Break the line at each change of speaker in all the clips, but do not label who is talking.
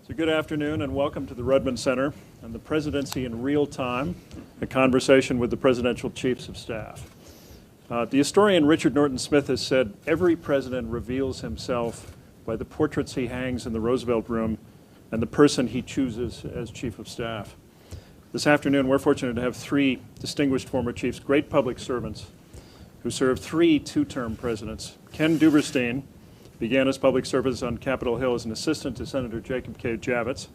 So good afternoon and welcome to the Rudman Center and the Presidency in Real Time, a conversation with the Presidential Chiefs of Staff. The historian Richard Norton Smith has said, every president reveals himself by the portraits he hangs in the Roosevelt Room and the person he chooses as Chief of Staff. This afternoon, we're fortunate to have three distinguished former chiefs, great public servants, who served three two-term presidents. Ken Duberstein began his public service on Capitol Hill as an assistant to Senator Jacob K. Javits.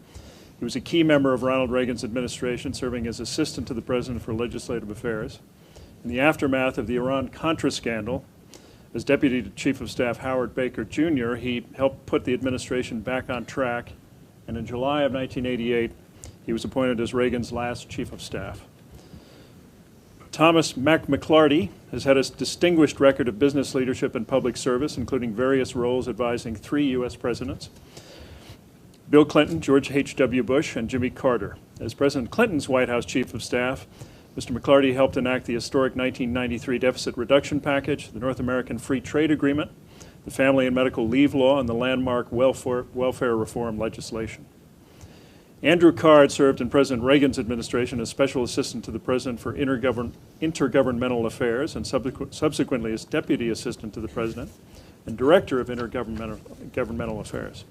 He was a key member of Ronald Reagan's administration, serving as assistant to the president for legislative affairs. In the aftermath of the Iran-Contra scandal, as Deputy Chief of Staff Howard Baker Jr., he helped put the administration back on track, and in July of 1988, he was appointed as Reagan's last Chief of Staff. Thomas Mack McLarty has had a distinguished record of business leadership and public service, including various roles advising three U.S. presidents: Bill Clinton, George H.W. Bush, and Jimmy Carter. As President Clinton's White House Chief of Staff, Mr. McLarty helped enact the historic 1993 deficit reduction package, the North American Free Trade Agreement, the Family and Medical Leave Law, and the landmark welfare reform legislation. Andrew Card served in President Reagan's administration as Special Assistant to the President for Intergovernmental Affairs and subsequently as Deputy Assistant to the President and Director of Intergovernmental Affairs.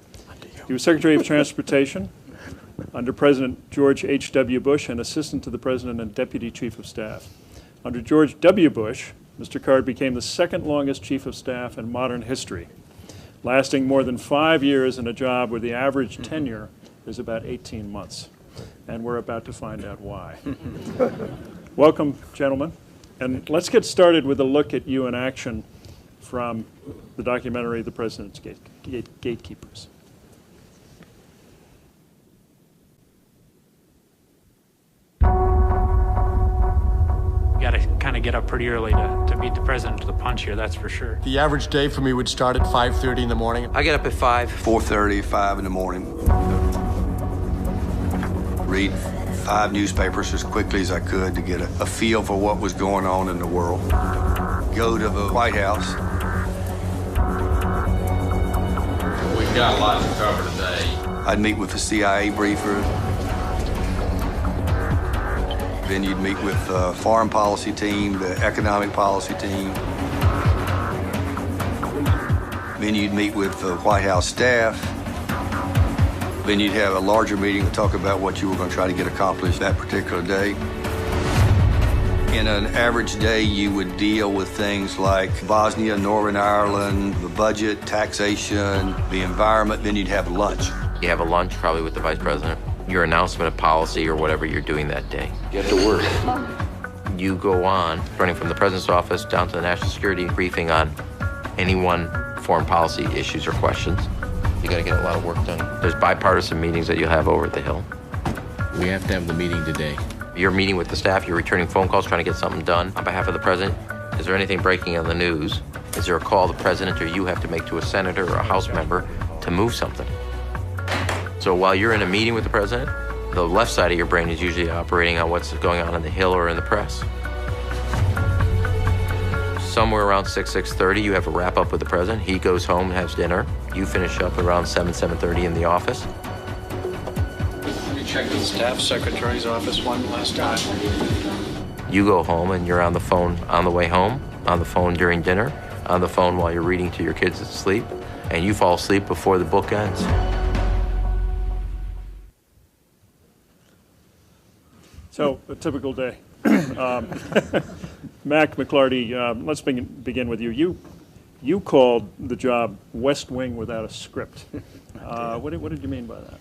He was Secretary of Transportation under President George H.W. Bush and Assistant to the President and Deputy Chief of Staff. Under George W. Bush, Mr. Card became the second longest Chief of Staff in modern history, lasting more than 5 years in a job where the average tenure is about 18 months, and we're about to find out why. Welcome, gentlemen, and let's get started with a look at you in action from the documentary, The President's Gatekeepers.
You got to kind of get up pretty early to beat the president to the punch here, that's for sure.
The average day for me would start at 5:30 in the morning.
I get up at 5.
4:30, 5 in the morning. Read 5 newspapers as quickly as I could to get a feel for what was going on in the world. Go to the White House.
We've got lots to cover today.
I'd meet with the CIA briefer. Then you'd meet with the foreign policy team, the economic policy team. Then you'd meet with the White House staff. Then you'd have a larger meeting to talk about what you were going to try to get accomplished that particular day. In an average day, you would deal with things like Bosnia, Northern Ireland, the budget, taxation, the environment. Then you'd have lunch.
You have a lunch probably with the vice president, your announcement of policy or whatever you're doing that day.
Get to work.
You go on, running from the president's office down to the national security briefing on any one foreign policy issues or questions. You got to get a lot of work done. There's bipartisan meetings that you'll have over at the Hill.
We have to have the meeting today.
You're meeting with the staff, you're returning phone calls, trying to get something done on behalf of the president. Is there anything breaking on the news? Is there a call the president or you have to make to a senator or a House member to move something? So while you're in a meeting with the president, the left side of your brain is usually operating on what's going on in the Hill or in the press. Somewhere around 6:30, you have a wrap up with the president. He goes home, has dinner. You finish up around 7:30 in the office.
You check the staff secretary's office one last time.
You go home and you're on the phone on the way home, on the phone during dinner, on the phone while you're reading to your kids at sleep, and you fall asleep before the book ends.
So, a typical day. Mack McLarty, let's begin with you. You called the job West Wing without a script. What did you mean by that?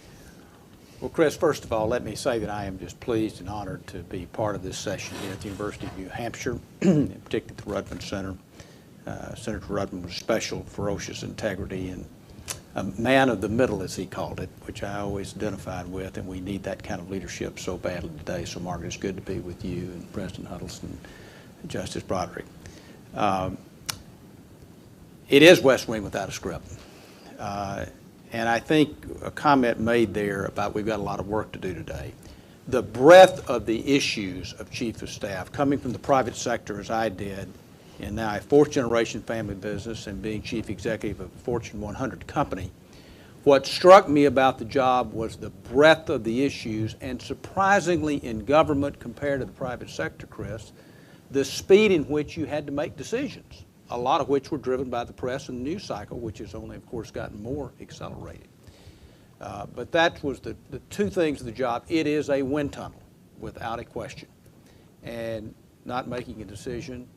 Well, Chris, first of all, let me say that I am just pleased and honored to be part of this session here at the University of New Hampshire, in particular at the Rudman Center. Senator Rudman was special, ferocious integrity, and a man of the middle, as he called it, which I always identified with, and we need that kind of leadership so badly today. So, Margaret, it's good to be with you and President Huddleston and Justice Broderick. It is West Wing without a script. And I think a comment made there about we've got a lot of work to do today. The breadth of the issues of Chief of Staff, coming from the private sector as I did, and now a fourth-generation family business and being chief executive of a Fortune 100 company, What struck me about the job was the breadth of the issues, and surprisingly in government compared to the private sector, Chris, the speed in which you had to make decisions, a lot of which were driven by the press and the news cycle, which has only, of course, gotten more accelerated. But that was the two things of the job. It is a wind tunnel, without a question. And not making a decision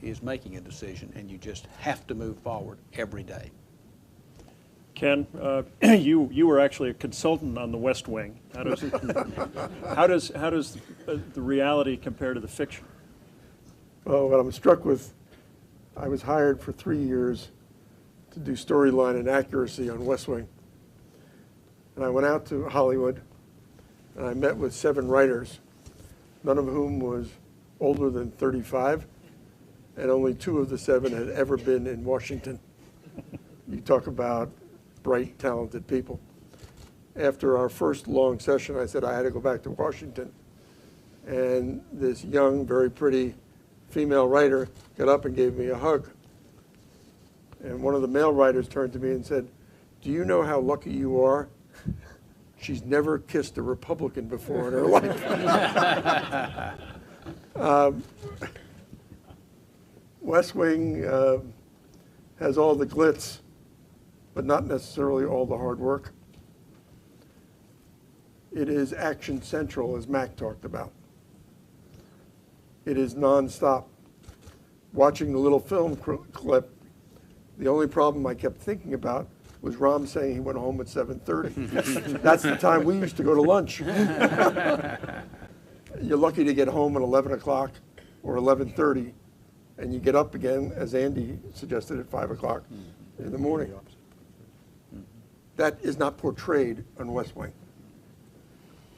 is making a decision, and you just have to move forward every day.
Ken, you were actually a consultant on the West Wing. How does the reality compare to the fiction?
Well, what I'm struck with, I was hired for 3 years to do storyline and accuracy on West Wing. And I went out to Hollywood, and I met with 7 writers, none of whom was older than 35, and only 2 of the 7 had ever been in Washington. You talk about bright, talented people. After our first long session, I said I had to go back to Washington. And this young, very pretty female writer got up and gave me a hug. And one of the male writers turned to me and said, "Do you know how lucky you are? She's never kissed a Republican before in her life." West Wing has all the glitz, but not necessarily all the hard work. It is action central, as Mack talked about. It is nonstop. Watching the little film clip, the only problem I kept thinking about was Rom saying he went home at 7:30. That's the time we used to go to lunch. You're lucky to get home at 11 o'clock or 11:30, and you get up again, as Andy suggested, at 5 o'clock in the morning. That is not portrayed on West Wing.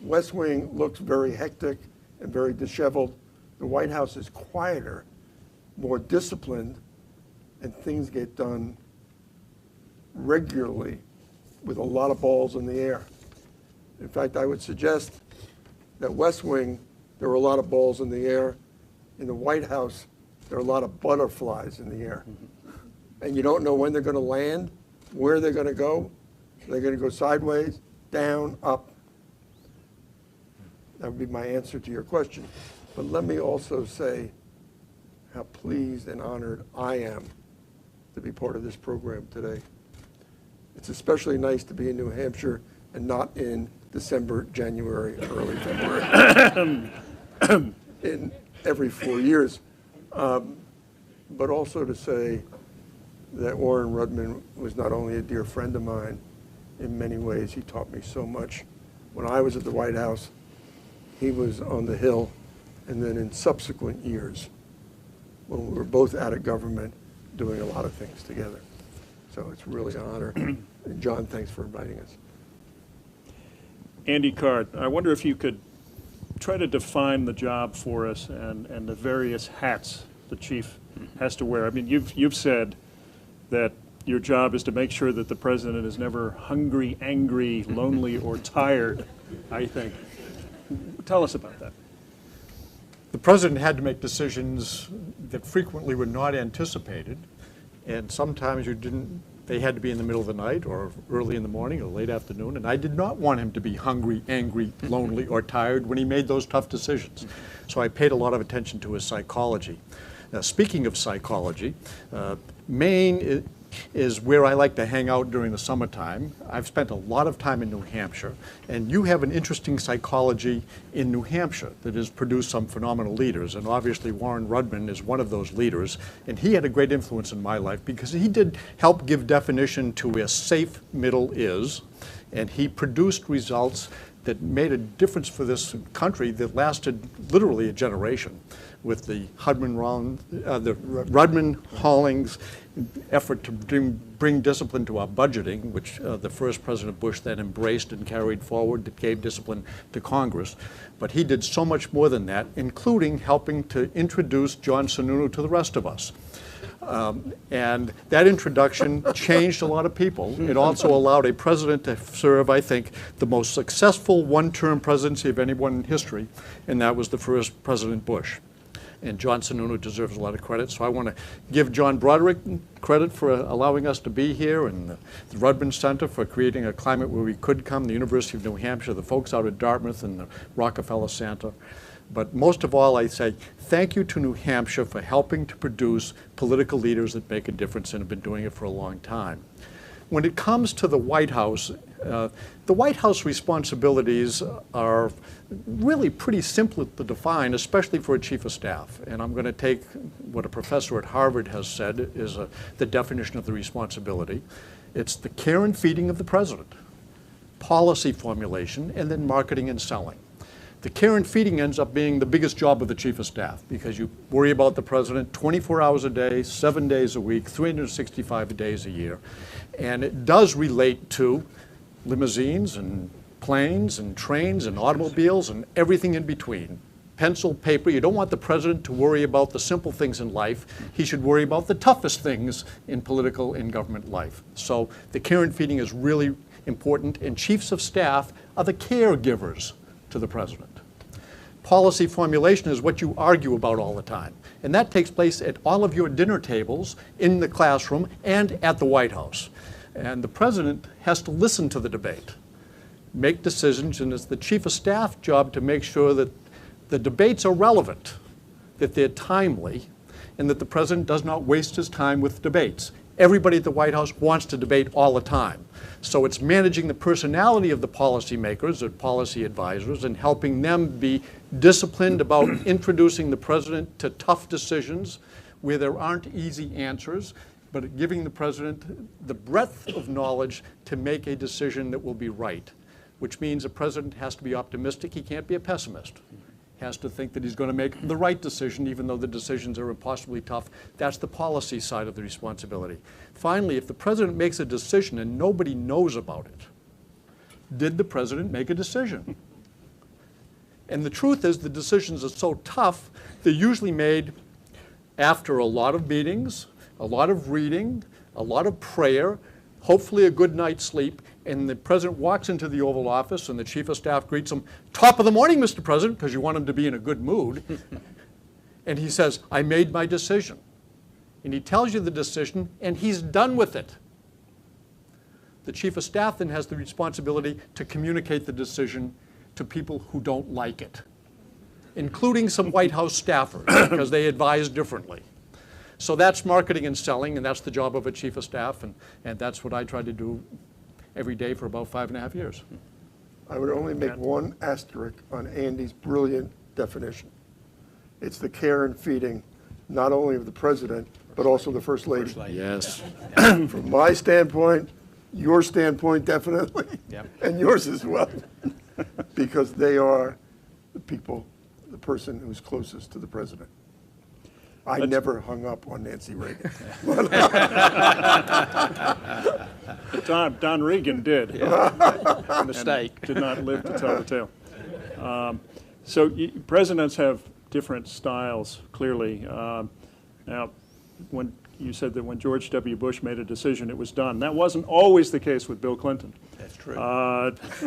West Wing looks very hectic and very disheveled. The White House is quieter, more disciplined, and things get done regularly with a lot of balls in the air. In fact, I would suggest that West Wing, there were a lot of balls in the air. In the White House, there are a lot of butterflies in the air. And you don't know when they're going to land, where they're going to go. They're going to go sideways, down, up. That would be my answer to your question. But let me also say how pleased and honored I am to be part of this program today. It's especially nice to be in New Hampshire and not in December, January, early February, in every 4 years. But also to say that Warren Rudman was not only a dear friend of mine, in many ways he taught me so much. When I was at the White House, he was on the Hill, and then in subsequent years, when we were both out of government, doing a lot of things together. So it's really an honor. And John, thanks for inviting us.
Andy Card, I wonder if you could try to define the job for us and the various hats the chief has to wear. I mean, you've said that your job is to make sure that the president is never hungry, angry, lonely, or tired, I think. Tell us about that.
The president had to make decisions that frequently were not anticipated, and sometimes they had to be in the middle of the night or early in the morning or late afternoon, and I did not want him to be hungry, angry, lonely, or tired when he made those tough decisions. So I paid a lot of attention to his psychology. Now, speaking of psychology, Maine is where I like to hang out during the summertime. I've spent a lot of time in New Hampshire, and you have an interesting psychology in New Hampshire that has produced some phenomenal leaders, and obviously Warren Rudman is one of those leaders, and he had a great influence in my life because he did help give definition to where safe middle is, and he produced results that made a difference for this country that lasted literally a generation, with the Rudman-Hollings effort to bring discipline to our budgeting, which the first President Bush then embraced and carried forward, that gave discipline to Congress. But he did so much more than that, including helping to introduce John Sununu to the rest of us. And that introduction changed a lot of people. It also allowed a president to serve, I think, the most successful one-term presidency of anyone in history, and that was the first President Bush. and John Sununu deserves a lot of credit. So I want to give John Broderick credit for allowing us to be here, and the Rudman Center for creating a climate where we could come, the University of New Hampshire, the folks out at Dartmouth, and the Rockefeller Center. But most of all, I say thank you to New Hampshire for helping to produce political leaders that make a difference and have been doing it for a long time. When it comes to the White House responsibilities are really pretty simple to define, especially for a chief of staff. And I'm going to take what a professor at Harvard has said is the definition of the responsibility. It's the care and feeding of the president, policy formulation, and then marketing and selling. The care and feeding ends up being the biggest job of the chief of staff because you worry about the president 24 hours a day, 7 days a week, 365 days a year. And it does relate to limousines and planes and trains and automobiles and everything in between. Pencil, paper. You don't want the president to worry about the simple things in life. He should worry about the toughest things in political and government life. So the care and feeding is really important, and chiefs of staff are the caregivers to the president. Policy formulation is what you argue about all the time. And that takes place at all of your dinner tables, in the classroom, and at the White House. And the president has to listen to the debate, make decisions, and it's the chief of staff job to make sure that the debates are relevant, that they're timely, and that the president does not waste his time with debates. Everybody at the White House wants to debate all the time. So it's managing the personality of the policymakers or policy advisors and helping them be disciplined about introducing the president to tough decisions where there aren't easy answers, but giving the president the breadth of knowledge to make a decision that will be right, which means the president has to be optimistic. He can't be a pessimist. He has to think that he's going to make the right decision, even though the decisions are impossibly tough. That's the policy side of the responsibility. Finally, if the president makes a decision and nobody knows about it, did the president make a decision? And the truth is the decisions are so tough, they're usually made after a lot of meetings, a lot of reading, a lot of prayer, hopefully a good night's sleep, and the president walks into the Oval Office and the chief of staff greets him, "Top of the morning, Mr. President," because you want him to be in a good mood. And he says, "I made my decision." And he tells you the decision, and he's done with it. The chief of staff then has the responsibility to communicate the decision to people who don't like it, including some White House staffers, because they advise differently. So that's marketing and selling, and that's the job of a chief of staff, and that's what I try to do every day for about 5.5 years.
I would only make one asterisk on Andy's brilliant definition. It's the care and feeding, not only of the president, but also the First Lady.
Yes.
From my standpoint, your standpoint definitely, and yours as well, because they are the people, the person who's closest to the president. I never hung up on Nancy Reagan.
Don Regan did.
Mistake.
Did not live to tell the tale. So presidents have different styles, clearly. Now, when you said that when George W. Bush made a decision, it was done. That wasn't always the case with Bill Clinton.
That's true.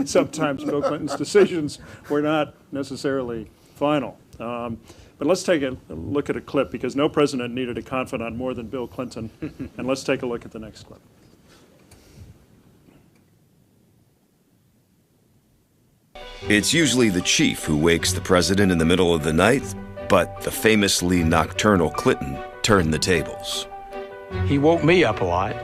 Sometimes Bill Clinton's decisions were not necessarily final. But let's take a look at a clip, because no president needed a confidant more than Bill Clinton. And let's take a look at the next clip.
It's usually the chief who wakes the president in the middle of the night, but the famously nocturnal Clinton turned the tables.
He woke me up a lot.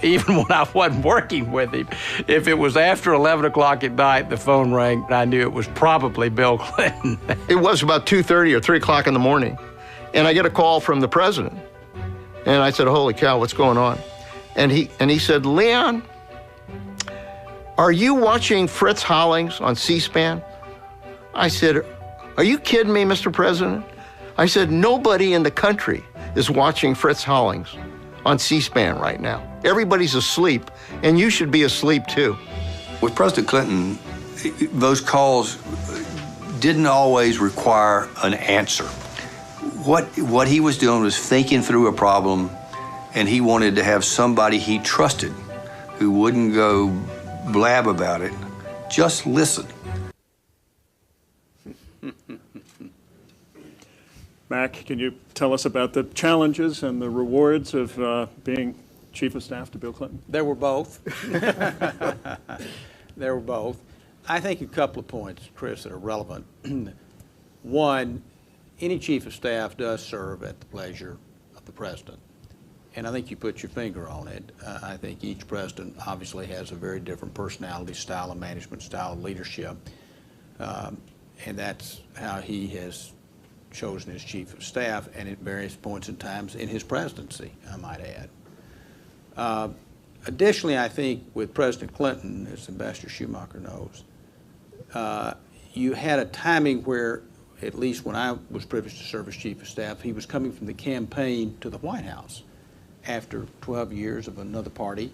Even when I wasn't working with him. If it was after 11 o'clock at night, the phone rang, and I knew it was probably Bill Clinton.
It was about 2:30 or 3 o'clock in the morning, and I get a call from the president. And I said, "Holy cow, what's going on?" And he said, "Leon, are you watching Fritz Hollings on C-SPAN?" I said, "Are you kidding me, Mr. President?" I said, "Nobody in the country is watching Fritz Hollings on C-SPAN right now. Everybody's asleep, and you should be asleep too."
With President Clinton, those calls didn't always require an answer. What he was doing was thinking through a problem, and he wanted to have somebody he trusted who wouldn't go blab about it, just listen.
Mack, can you tell us about the challenges and the rewards of being Chief of Staff to Bill Clinton?
There were both. There were both. I think a couple of points, Chris, that are relevant. One, any Chief of Staff does serve at the pleasure of the President. And I think you put your finger on it. I think each president obviously has a very different personality, style of management, style of leadership. And that's how he has chosen his Chief of Staff, and at various points in times in his presidency, I might add. Additionally, I think with President Clinton, as Ambassador Schumacher knows, you had a timing where, at least when I was privileged to serve as Chief of Staff, he was coming from the campaign to the White House after 12 years of another party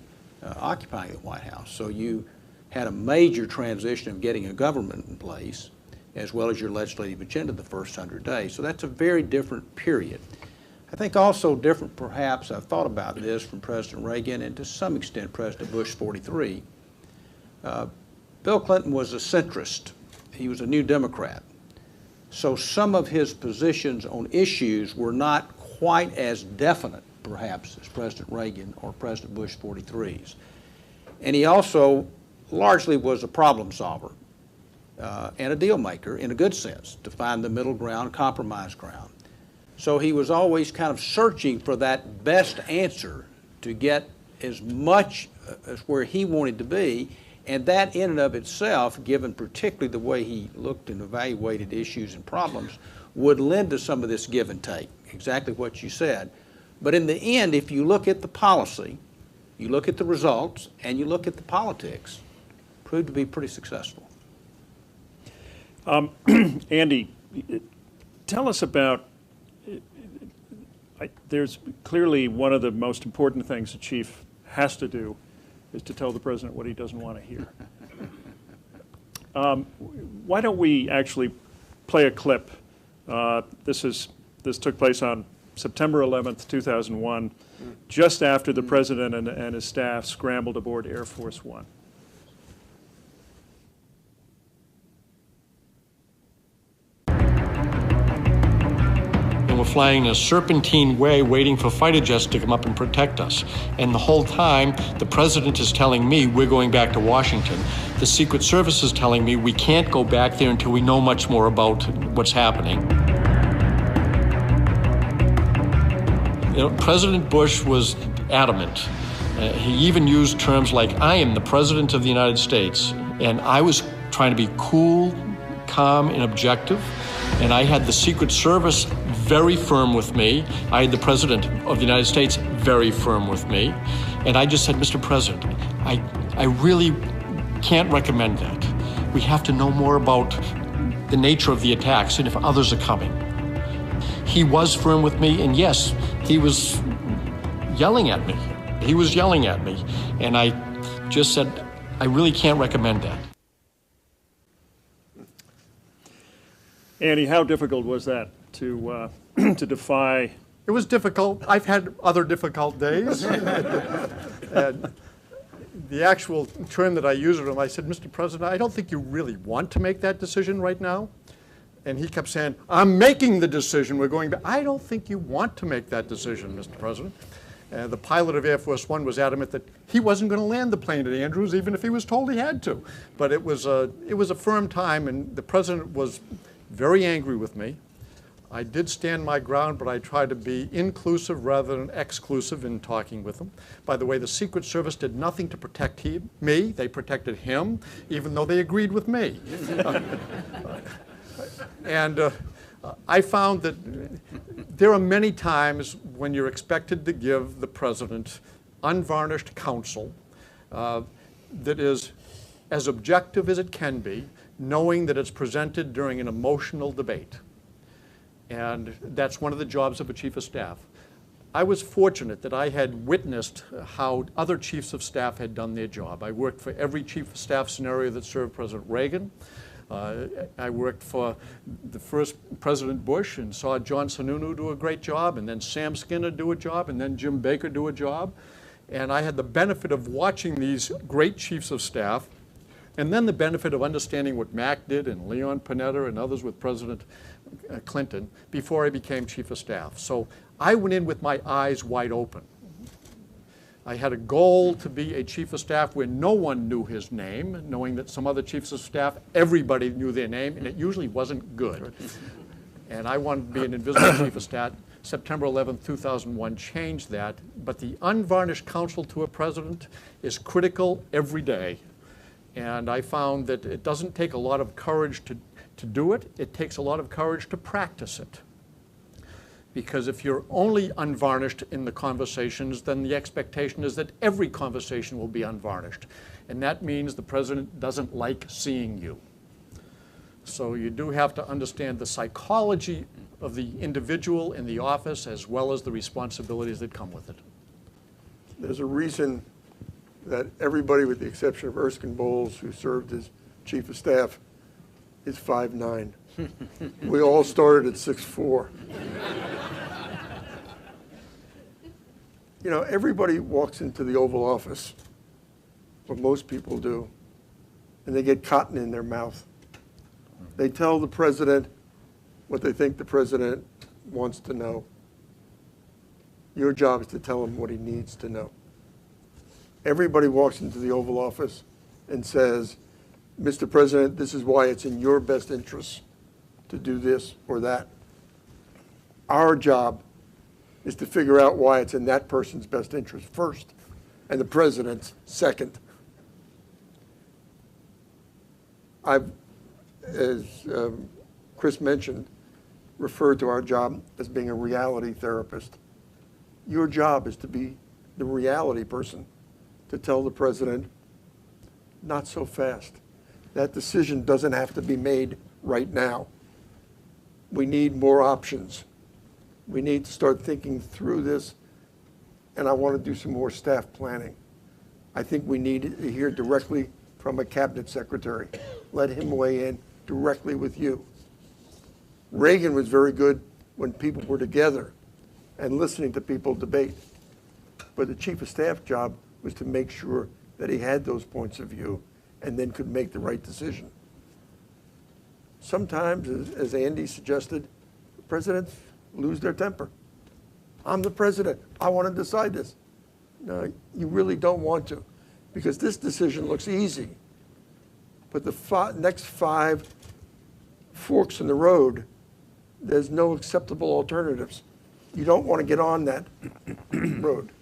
occupying the White House. So you had a major transition of getting a government in place, as well as your legislative agenda the first 100 days. So that's a very different period. I think also different, perhaps, I've thought about this from President Reagan and to some extent President Bush 43. Bill Clinton was a centrist. He was a New Democrat. So some of his positions on issues were not quite as definite, perhaps, as President Reagan or President Bush 43's. And he also largely was a problem solver and a deal maker in a good sense, to find the middle ground, compromise ground. So he was always kind of searching for that best answer to get as much as where he wanted to be, and that in and of itself, given particularly the way he looked and evaluated issues and problems, would lend to some of this give and take, exactly what you said. But in the end, if you look at the policy, you look at the results, and you look at the politics, proved to be pretty successful.
Andy, tell us about, there's clearly one of the most important things a chief has to do is to tell the president what he doesn't want to hear. Why don't we actually play a clip? This took place on September 11th, 2001, just after the president and his staff scrambled aboard Air Force One.
And we're flying in a serpentine way, waiting for fighter jets to come up and protect us. And the whole time, the president is telling me we're going back to Washington. The Secret Service is telling me we can't go back there until we know much more about what's happening. You know, President Bush was adamant. He even used terms like, I am the President of the United States. And I was trying to be cool, calm, and objective. And I had the Secret Service very firm with me. I had the President of the United States very firm with me. And I just said, Mr. President, I really can't recommend that. We have to know more about the nature of the attacks and if others are coming. He was firm with me, and yes, he was yelling at me. He was yelling at me. And I just said, I really can't recommend that.
Andy, how difficult was that to defy?
It was difficult. I've had other difficult days. And the actual term that I used with him, I said, Mr. President, I don't think you really want to make that decision right now. And he kept saying, I'm making the decision. We're going back. I don't think you want to make that decision, Mr. President. The pilot of Air Force One was adamant that he wasn't going to land the plane at Andrews, even if he was told he had to. But it was a firm time, and the president was very angry with me. I did stand my ground, but I tried to be inclusive rather than exclusive in talking with him. By the way, the Secret Service did nothing to protect me. They protected him, even though they agreed with me. And I found that there are many times when you're expected to give the president unvarnished counsel that is as objective as it can be, knowing that it's presented during an emotional debate. And that's one of the jobs of a chief of staff. I was fortunate that I had witnessed how other chiefs of staff had done their job. I worked for every chief of staff scenario that served President Reagan. I worked for the first President Bush and saw John Sununu do a great job, and then Sam Skinner do a job, and then Jim Baker do a job. And I had the benefit of watching these great chiefs of staff, and then the benefit of understanding what Mack did and Leon Panetta and others with President Clinton before I became Chief of Staff. So I went in with my eyes wide open. I had a goal to be a Chief of Staff where no one knew his name, knowing that some other Chiefs of Staff, everybody knew their name, and it usually wasn't good. And I wanted to be an invisible Chief of Staff. September 11, 2001 changed that, but the unvarnished counsel to a president is critical every day. And I found that it doesn't take a lot of courage to do it. It takes a lot of courage to practice it. Because if you're only unvarnished in the conversations, then the expectation is that every conversation will be unvarnished. And that means the president doesn't like seeing you. So you do have to understand the psychology of the individual in the office as well as the responsibilities that come with it.
There's a reason that everybody, with the exception of Erskine Bowles, who served as Chief of Staff, is 5'9". We all started at 6'4". You know, everybody walks into the Oval Office, or most people do, and they get cotton in their mouth. They tell the president what they think the president wants to know. Your job is to tell him what he needs to know. Everybody walks into the Oval Office and says, Mr. President, this is why it's in your best interest to do this or that. Our job is to figure out why it's in that person's best interest first, and the president's second. I've, as Chris mentioned, referred to our job as being a reality therapist. Your job is to be the reality person, to tell the president, not so fast. That decision doesn't have to be made right now. We need more options. We need to start thinking through this, and I want to do some more staff planning. I think we need to hear directly from a cabinet secretary. Let him weigh in directly with you. Reagan was very good when people were together and listening to people debate. But the Chief of Staff job was to make sure that he had those points of view and then could make the right decision. Sometimes, as Andy suggested, presidents lose their temper. I'm the president. I want to decide this. No, you really don't want to, because this decision looks easy. But the next 5 forks in the road, there's no acceptable alternatives. You don't want to get on that road.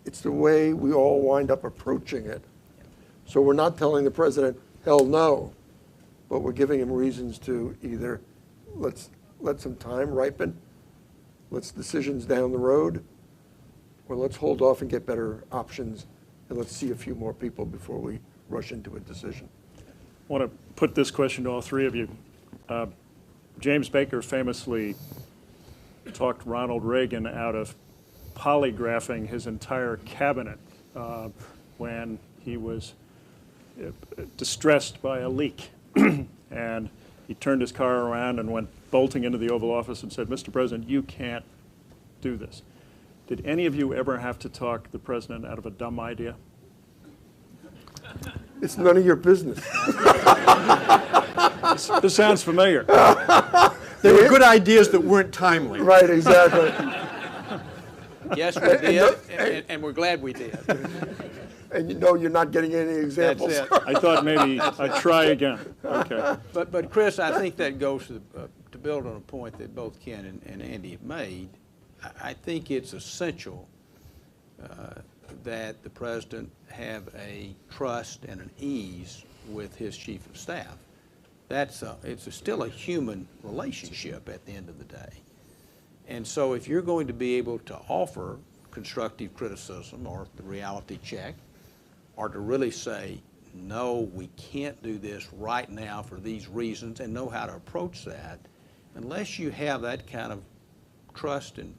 It's the way we all wind up approaching it. So we're not telling the president, hell no, but we're giving him reasons to either let's let some time ripen, let's decisions down the road, or let's hold off and get better options, and let's see a few more people before we rush into a decision.
I want to put this question to all three of you. James Baker famously talked Ronald Reagan out of polygraphing his entire cabinet when he was distressed by a leak. And he turned his car around and went bolting into the Oval Office and said, Mr. President, you can't do this. Did any of you ever have to talk the president out of a dumb idea?
It's none of your business.
This sounds familiar.
There were good ideas that weren't timely.
Right, exactly.
Yes, we did, and we're glad we did.
And you know you're not getting any examples.
That's it.
I thought maybe I'd try again. Okay.
But Chris, I think that goes to build on a point that both Ken and Andy have made. I think it's essential that the president have a trust and an ease with his chief of staff. It's still a human relationship at the end of the day. And so if you're going to be able to offer constructive criticism or the reality check, or to really say, no, we can't do this right now for these reasons, and know how to approach that, unless you have that kind of trust and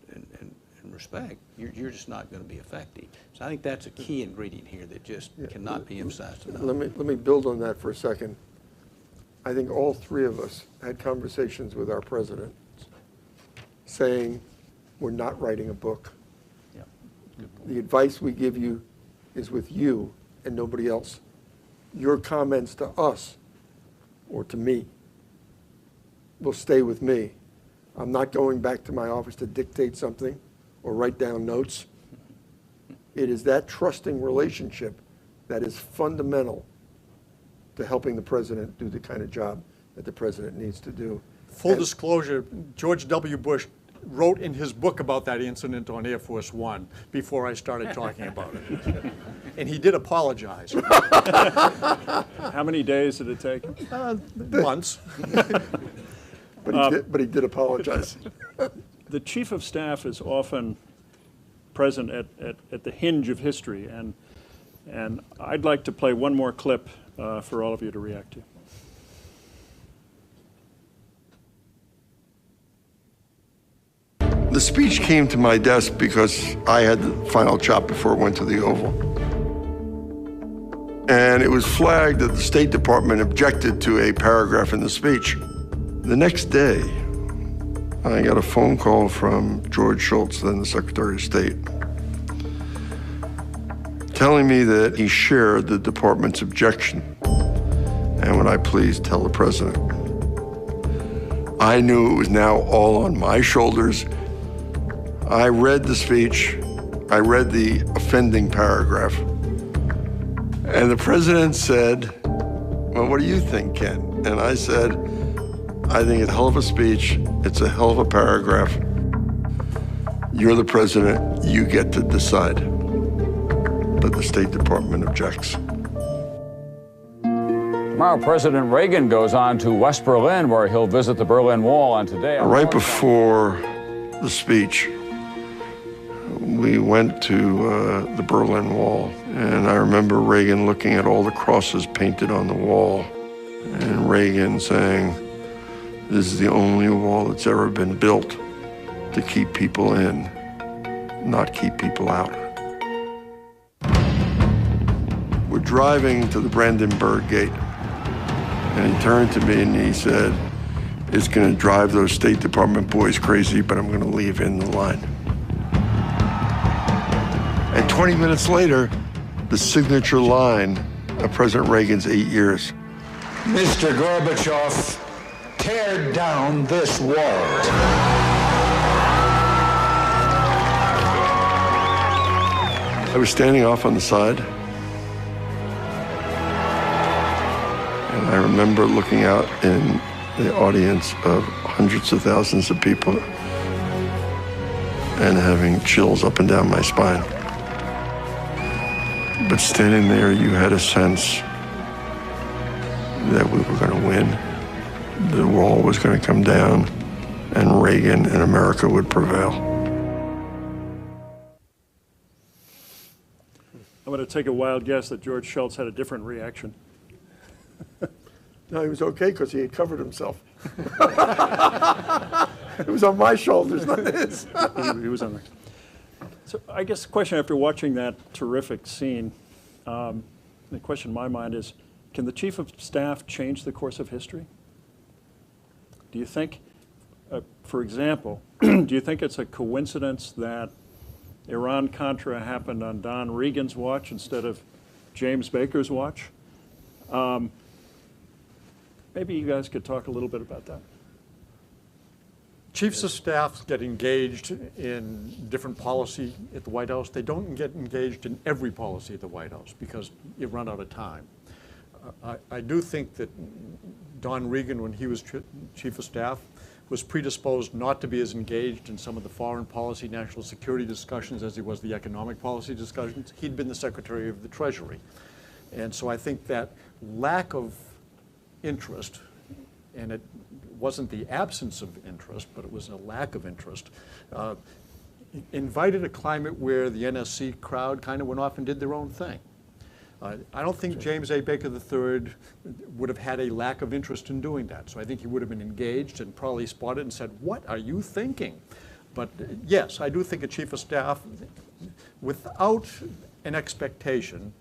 respect, you're just not going to be effective. So I think that's a key ingredient here that just cannot be emphasized enough.
Let me build on that for a second. I think all three of us had conversations with our president saying, we're not writing a book.
Yeah.
The advice we give you is with you and nobody else. Your comments to us or to me will stay with me. I'm not going back to my office to dictate something or write down notes. It is that trusting relationship that is fundamental to helping the president do the kind of job that the president needs to do.
Full disclosure, George W. Bush wrote in his book about that incident on Air Force One before I started talking about it. And he did apologize.
How many days did it take him?
Months.
But he did apologize.
The chief of staff is often present at the hinge of history, and I'd like to play one more clip for all of you to react to.
The speech came to my desk because I had the final chop before it went to the Oval. And it was flagged that the State Department objected to a paragraph in the speech. The next day, I got a phone call from George Shultz, then the Secretary of State, telling me that he shared the department's objection and would I please tell the president. I knew it was now all on my shoulders. I read the speech, I read the offending paragraph, and the president said, well, what do you think, Ken? And I said, I think it's a hell of a speech, it's a hell of a paragraph. You're the president, you get to decide. But the State Department objects.
Tomorrow, President Reagan goes on to West Berlin, where he'll visit the Berlin Wall, and today...
Right before the speech, we went to the Berlin Wall, and I remember Reagan looking at all the crosses painted on the wall, and Reagan saying, this is the only wall that's ever been built to keep people in, not keep people out. We're driving to the Brandenburg Gate, and he turned to me and he said, it's going to drive those State Department boys crazy, but I'm going to leave in the line. And 20 minutes later, the signature line of President Reagan's 8 years.
Mr. Gorbachev, tear down this wall.
I was standing off on the side, and I remember looking out in the audience of hundreds of thousands of people and having chills up and down my spine. But standing there, you had a sense that we were going to win. The wall was going to come down, and Reagan and America would prevail.
I'm going to take a wild guess that George Shultz had a different reaction.
No, he was okay because he had covered himself. It was on my shoulders, not his.
He was on there. So I guess the question after watching that terrific scene, the question in my mind is, can the Chief of Staff change the course of history? Do you think, for example, do you think it's a coincidence that Iran-Contra happened on Don Regan's watch instead of James Baker's watch? Maybe you guys could talk a little bit about that.
Chiefs of staff get engaged in different policy at the White House. They don't get engaged in every policy at the White House because you run out of time. I do think that Don Regan, when he was Chief of Staff, was predisposed not to be as engaged in some of the foreign policy, national security discussions as he was the economic policy discussions. He'd been the Secretary of the Treasury. And so I think that lack of interest, and it wasn't the absence of interest, but it was a lack of interest, invited a climate where the NSC crowd kind of went off and did their own thing. I don't think James A. Baker III would have had a lack of interest in doing that. So I think he would have been engaged and probably spotted and said, what are you thinking? But yes, I do think a Chief of Staff, without an expectation,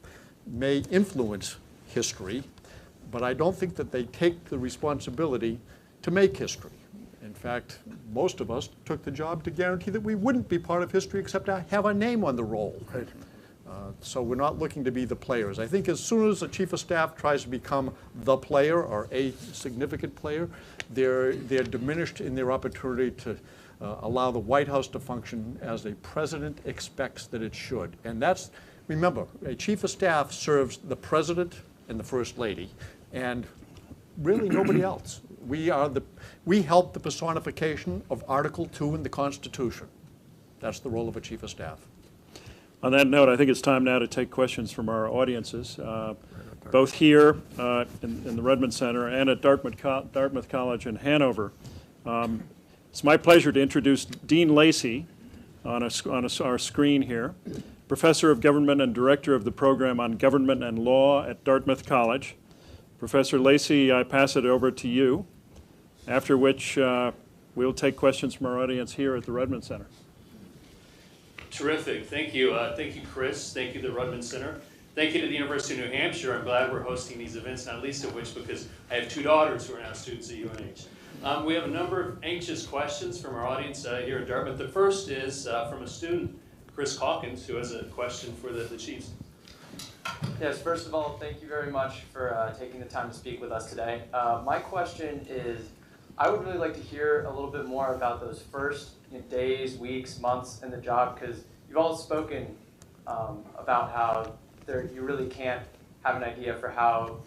may influence history, but I don't think that they take the responsibility to make history. In fact, most of us took the job to guarantee that we wouldn't be part of history except to have our name on the roll.
Right.
So we're not looking to be the players. I think as soon as a chief of staff tries to become the player or a significant player, they're diminished in their opportunity to allow the White House to function as a president expects that it should. And that's, remember, a chief of staff serves the president and the first lady, and really nobody else. We help the personification of Article 2 in the Constitution. That's the role of a chief of staff.
On that note, I think it's time now to take questions from our audiences, both here in the Rudman Center and at Dartmouth College in Hanover. It's my pleasure to introduce Dean Lacey on our screen here, Professor of Government and Director of the Program on Government and Law at Dartmouth College. Professor Lacey, I pass it over to you, after which we'll take questions from our audience here at the Rudman Center.
Terrific. Thank you. Thank you, Chris. Thank you, the Rudman Center. Thank you to the University of New Hampshire. I'm glad we're hosting these events, not least of which because I have two daughters who are now students at UNH. We have a number of anxious questions from our audience here at Dartmouth. The first is from a student, Chris Hawkins, who has a question for the Chiefs.
Yes, first of all, thank you very much for taking the time to speak with us today. My question is, I would really like to hear a little bit more about those first days, weeks, months in the job, because you've all spoken about how you really can't have an idea for how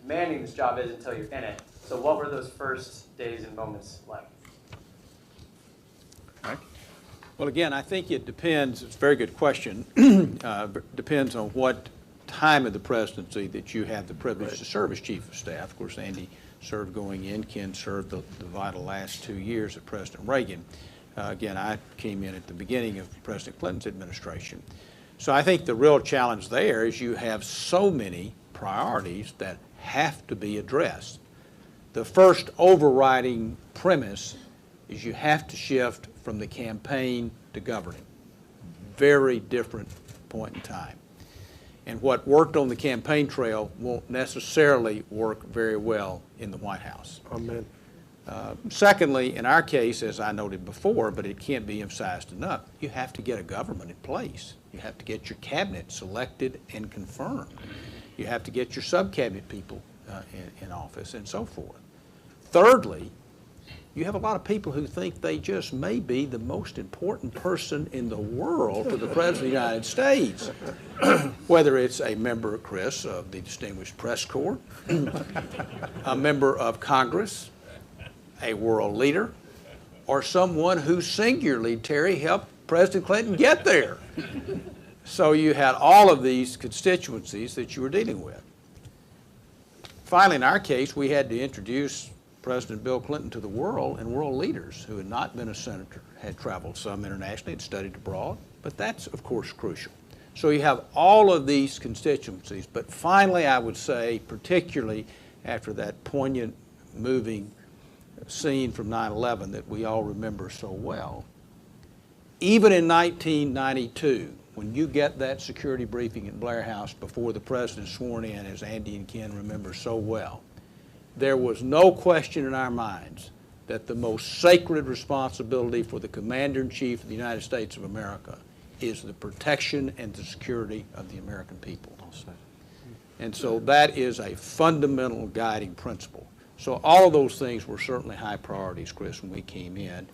demanding this job is until you're in it. So what were those first days and moments like?
Well, again, I think it depends. It's a very good question. Depends on what time of the presidency that you have the privilege to serve as chief of staff. Of course, Andy served going in. Ken served the vital last 2 years of President Reagan. Again, I came in at the beginning of President Clinton's administration. So I think the real challenge there is you have so many priorities that have to be addressed. The first overriding premise is you have to shift from the campaign to governing. Very different point in time. And what worked on the campaign trail won't necessarily work very well in the White House.
Amen.
Secondly, in our case, as I noted before, but it can't be emphasized enough, you have to get a government in place. You have to get your cabinet selected and confirmed. You have to get your sub-cabinet people in office and so forth. Thirdly, you have a lot of people who think they just may be the most important person in the world to the President of the United States, whether it's a member, Chris, of the Distinguished Press Corps, a member of Congress, a world leader, or someone who singularly, Terry, helped President Clinton get there. So you had all of these constituencies that you were dealing with. Finally, in our case, we had to introduce President Bill Clinton to the world and world leaders who had not been a senator, had traveled some internationally, had studied abroad, but that's, of course, crucial. So you have all of these constituencies, but finally, I would say, particularly after that poignant, moving scene from 9/11 that we all remember so well, even in 1992, when you get that security briefing at Blair House before the president is sworn in, as Andy and Ken remember so well, there was no question in our minds that the most sacred responsibility for the Commander-in-Chief of the United States of America is the protection and the security of the American people. And so that is a fundamental guiding principle. So all of those things were certainly high priorities, Chris, when we came in.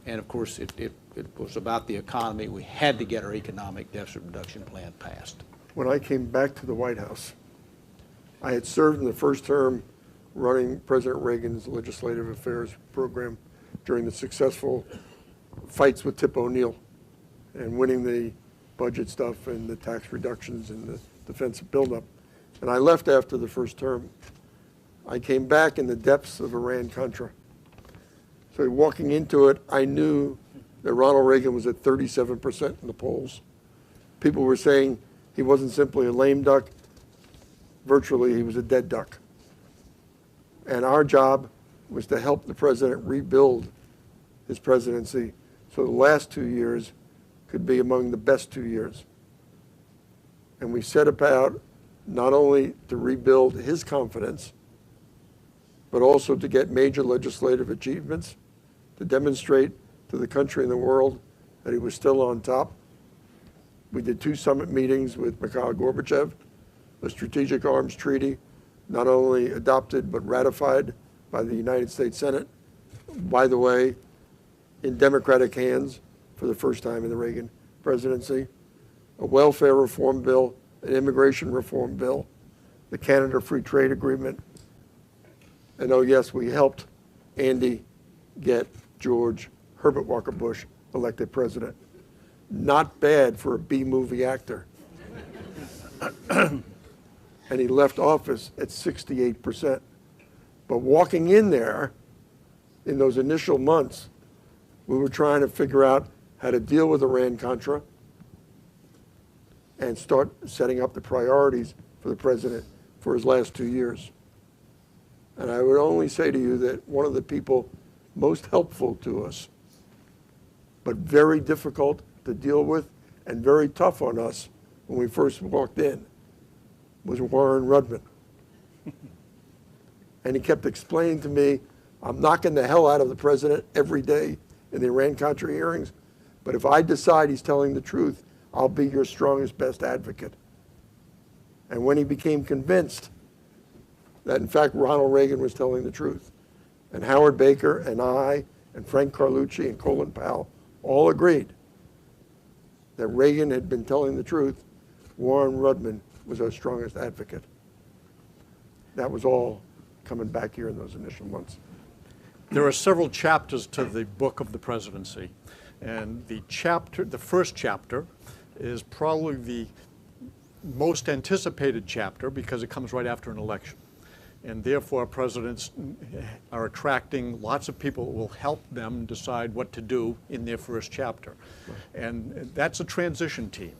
And of course, it was about the economy. We had to get our economic deficit reduction plan passed.
When I came back to the White House, I had served in the first term running President Reagan's legislative affairs program during the successful fights with Tip O'Neill and winning the budget stuff and the tax reductions and the defensive buildup. And I left after the first term. I came back in the depths of Iran-Contra. So walking into it, I knew that Ronald Reagan was at 37% in the polls. People were saying he wasn't simply a lame duck. Virtually, he was a dead duck. And our job was to help the president rebuild his presidency so the last 2 years could be among the best 2 years. And we set about not only to rebuild his confidence, but also to get major legislative achievements, to demonstrate to the country and the world that he was still on top. We did 2 summit meetings with Mikhail Gorbachev, a strategic arms treaty, not only adopted but ratified by the United States Senate, by the way, in Democratic hands for the first time in the Reagan presidency, a welfare reform bill, an immigration reform bill, the Canada Free Trade Agreement, and oh yes, we helped Andy get George Herbert Walker Bush elected president. Not bad for a B-movie actor. And he left office at 68%. But walking in there, in those initial months, we were trying to figure out how to deal with Iran-Contra and start setting up the priorities for the president for his last 2 years. And I would only say to you that one of the people most helpful to us, but very difficult to deal with and very tough on us when we first walked in, was Warren Rudman. And he kept explaining to me, I'm knocking the hell out of the president every day in the Iran-Contra hearings, but if I decide he's telling the truth, I'll be your strongest, best advocate. And when he became convinced that, in fact, Ronald Reagan was telling the truth, and Howard Baker and I and Frank Carlucci and Colin Powell all agreed that Reagan had been telling the truth, Warren Rudman was our strongest advocate. That was all coming back here in those initial months.
There are several chapters to the book of the presidency, and the first chapter is probably the most anticipated chapter because it comes right after an election. And therefore, presidents are attracting lots of people who will help them decide what to do in their first chapter. And that's a transition team.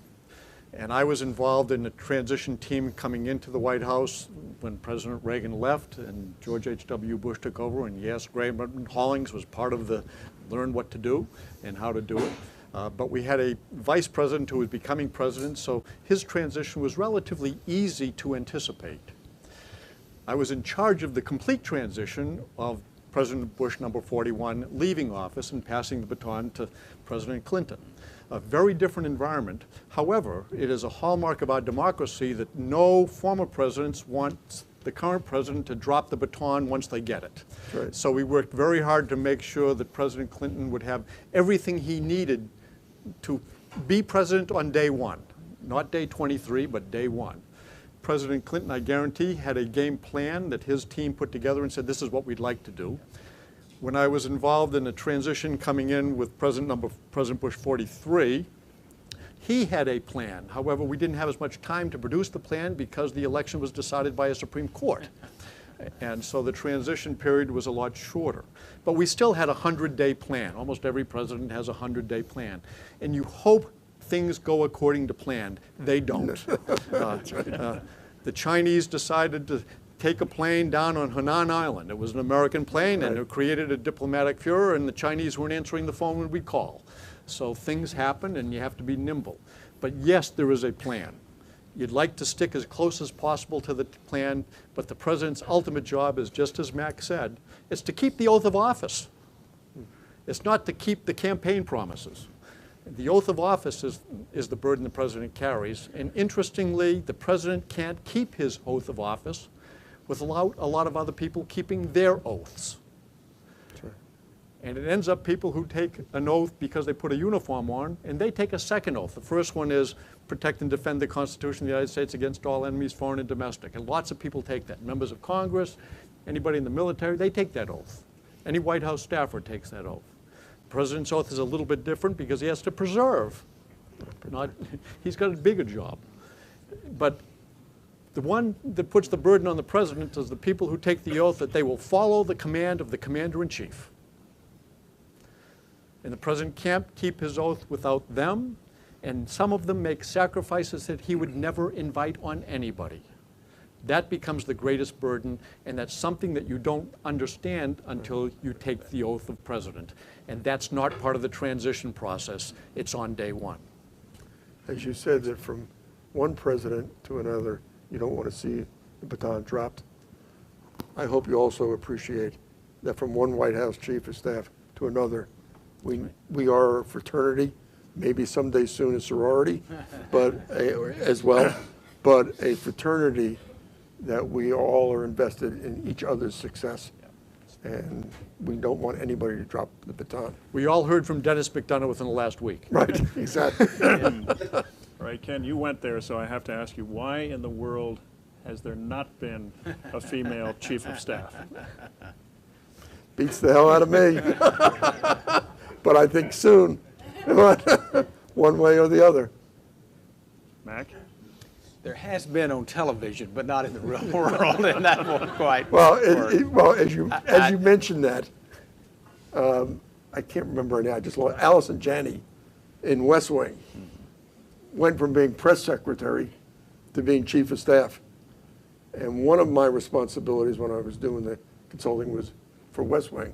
And I was involved in a transition team coming into the White House when President Reagan left and George H.W. Bush took over. And yes, Graham Hollings was part of the learn what to do and how to do it. But we had a vice president who was becoming president, so his transition was relatively easy to anticipate. I was in charge of the complete transition of President Bush number 41 leaving office and passing the baton to President Clinton. A very different environment. However, it is a hallmark of our democracy that no former presidents want the current president to drop the baton once they get it.
Right.
So we worked very hard to make sure that President Clinton would have everything he needed to be president on day 1. Not day 23, but day 1. President Clinton, I guarantee, had a game plan that his team put together and said, this is what we'd like to do. When I was involved in a transition coming in with President Bush 43, he had a plan. However, we didn't have as much time to produce the plan because the election was decided by a Supreme Court. And so the transition period was a lot shorter. But we still had a 100-day plan. Almost every president has a 100-day plan. And you hope things go according to plan. They don't. The Chinese decided to take a plane down on Hainan Island. It was an American plane, and it created a diplomatic furor, and the Chinese weren't answering the phone when we call. So things happen, and you have to be nimble. But yes, there is a plan. You'd like to stick as close as possible to the plan, but the president's ultimate job is, just as Mack said, it's to keep the oath of office. It's not to keep the campaign promises. The oath of office is the burden the president carries. And interestingly, the president can't keep his oath of office without a lot of other people keeping their oaths.
Sure.
And it ends up people who take an oath because they put a uniform on, and they take a second oath. The first one is protect and defend the Constitution of the United States against all enemies, foreign and domestic. And lots of people take that. Members of Congress, anybody in the military, they take that oath. Any White House staffer takes that oath. The president's oath is a little bit different because he has to preserve. He's got a bigger job. But the one that puts the burden on the president is the people who take the oath that they will follow the command of the commander-in-chief. And the president can't keep his oath without them, and some of them make sacrifices that he would never invite on anybody. That becomes the greatest burden, and that's something that you don't understand until you take the oath of president. And that's not part of the transition process. It's on day 1.
As you said, that from one president to another, you don't want to see the baton dropped. I hope you also appreciate that from one White House chief of staff to another, we are a fraternity maybe someday soon a sorority, but as well, but a fraternity that we all are invested in each other's success. And we don't want anybody to drop the baton.
We all heard from Dennis McDonough within the last week.
Right, exactly.
Right, Ken, you went there, so I have to ask you, why in the world has there not been a female chief of staff?
Beats the hell out of me. But I think soon, one way or the other.
Mack?
There has been on television, but not in the real world, and that won't quite
Well,
work.
as you mentioned that, I can't remember her name. I just lost Allison Janney in West Wing. Went from being press secretary to being chief of staff. And one of my responsibilities when I was doing the consulting was for West Wing,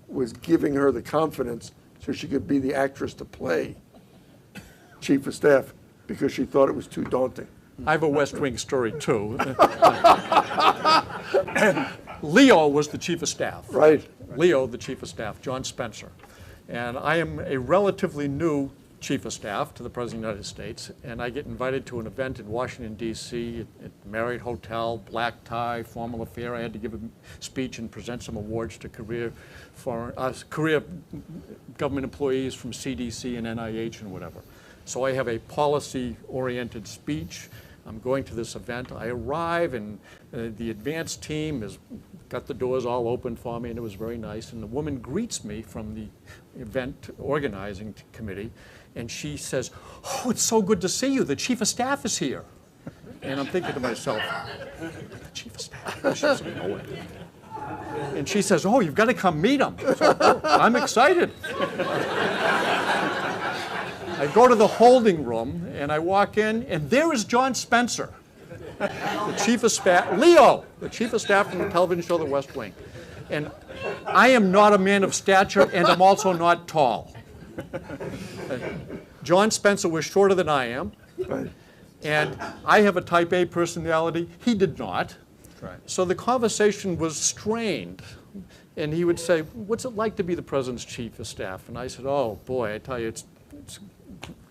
was giving her the confidence so she could be the actress to play chief of staff because she thought it was too daunting.
I have a West Wing story too. Leo was the chief of staff.
Right.
Leo, the chief of staff, John Spencer. And I am a relatively new chief of staff to the President of the United States, and I get invited to an event in Washington, D.C. at the Marriott Hotel, black tie, formal affair. I had to give a speech and present some awards to career government employees from CDC and NIH and whatever. So I have a policy-oriented speech. I'm going to this event. I arrive, and the advanced team has got the doors all open for me, and it was very nice. And the woman greets me from the event organizing committee, and she says, "Oh, it's so good to see you. The chief of staff is here." And I'm thinking to myself, the chief of staff? She doesn't know it. And she says, "Oh, you've got to come meet him." So, oh, I'm excited. I go to the holding room, and I walk in, and there is John Spencer, the chief of staff, Leo, the chief of staff from the television show The West Wing. And I am not a man of stature, and I'm also not tall. John Spencer was shorter than I am, and I have a type A personality. He did not. Right. So the conversation was strained. And he would say, "What's it like to be the president's chief of staff?" And I said, "Oh, boy, I tell you, it's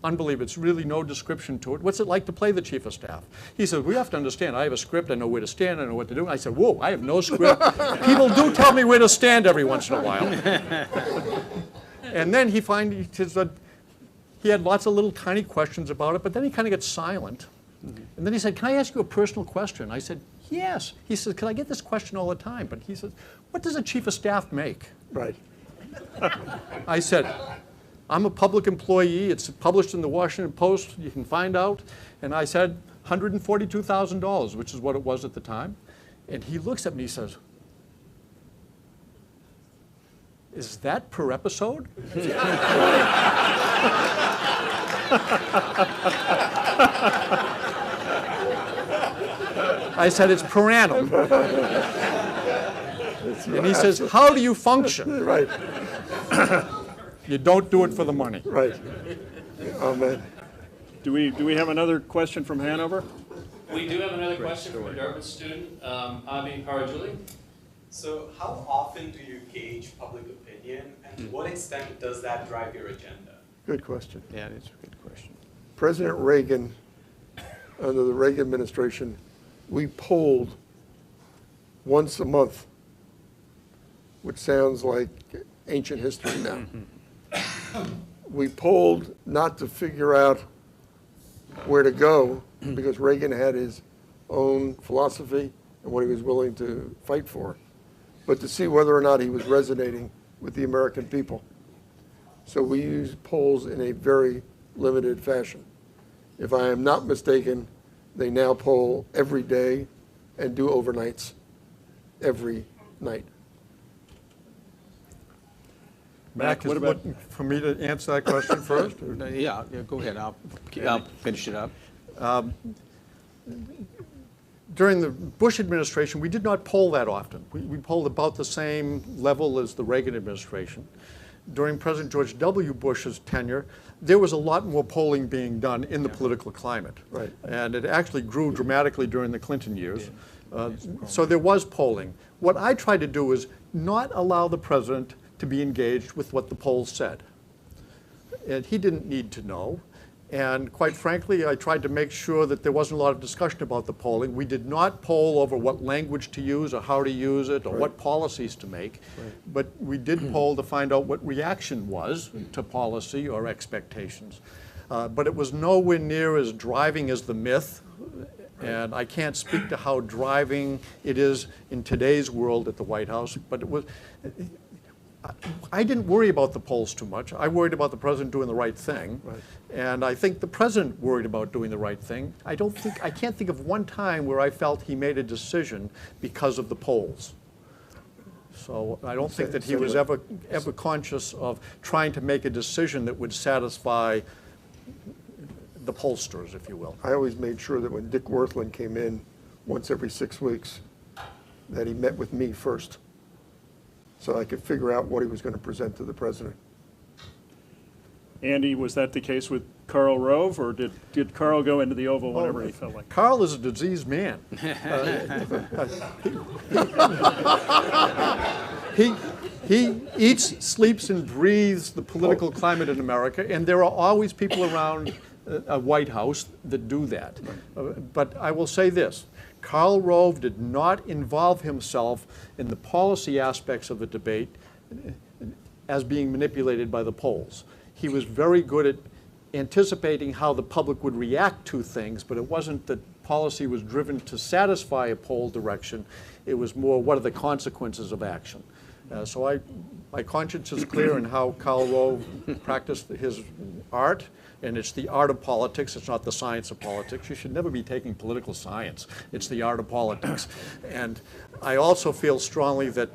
unbelievable. It's really no description to it. What's it like to play the chief of staff?" He said, "We have to understand, I have a script. I know where to stand. I know what to do." I said, "Whoa, I have no script. People do tell me where to stand every once in a while." And then he had lots of little tiny questions about it, but then he kind of got silent. And then he said, "Can I ask you a personal question?" I said, "Yes." He said, "Because I get this question all the time." But he said, "What does a chief of staff make?"
Right.
I said, "I'm a public employee. It's published in the Washington Post. You can find out." And I said, $142,000, which is what it was at the time. And he looks at me and he says, "Is that per episode?" I said, "It's per annum." And he says, "How do you function?"
Right.
You don't do it for the money.
Right. Oh, man.
Do we have another question from Hanover?
We do have another question from a Dartmouth student, Avi Parajuli.
So how often do you gauge public opinion, and to what extent does that drive your agenda?
Good question.
Yeah, that's a good question.
President Reagan, under the Reagan administration, we polled once a month, which sounds like ancient history now. We polled not to figure out where to go, because Reagan had his own philosophy and what he was willing to fight for, but to see whether or not he was resonating with the American people. So we used polls in a very limited fashion. If I am not mistaken, they now poll every day and do overnights every night.
Mack, is looking for me to answer that question first?
Yeah, go ahead. I'll finish it up.
During the Bush administration, we did not poll that often. We polled about the same level as the Reagan administration. During President George W. Bush's tenure, there was a lot more polling being done in the political climate.
Right.
And it actually grew dramatically during the Clinton years. So there was polling. What I tried to do is not allow the president to be engaged with what the polls said. and he didn't need to know. And quite frankly, I tried to make sure that there wasn't a lot of discussion about the polling. We did not poll over what language to use or how to use it or what policies to make, but we did poll to find out what reaction was to policy or expectations. But it was nowhere near as driving as the myth, and I can't speak to how driving it is in today's world at the White House, but it was. I didn't worry about the polls too much. I worried about the president doing the right thing, and I think the president worried about doing the right thing. I can't think of one time where I felt he made a decision because of the polls. So I don't think that he was ever conscious of trying to make a decision that would satisfy the pollsters, if you will.
I always made sure that when Dick Worthland came in once every 6 weeks, that he met with me first, so I could figure out what he was going to present to the president.
Andy, was that the case with Karl Rove, or did Karl go into the Oval whenever he felt like it?
Karl is a diseased man. He eats, sleeps, and breathes the political climate in America, and there are always people around a White House that do that. But I will say this. Karl Rove did not involve himself in the policy aspects of the debate as being manipulated by the polls. He was very good at anticipating how the public would react to things, but it wasn't that policy was driven to satisfy a poll direction. It was more, what are the consequences of action? So my conscience is clear in how Karl Rove practiced his art, and it's the art of politics. It's not the science of politics. You should never be taking political science. It's the art of politics. And I also feel strongly that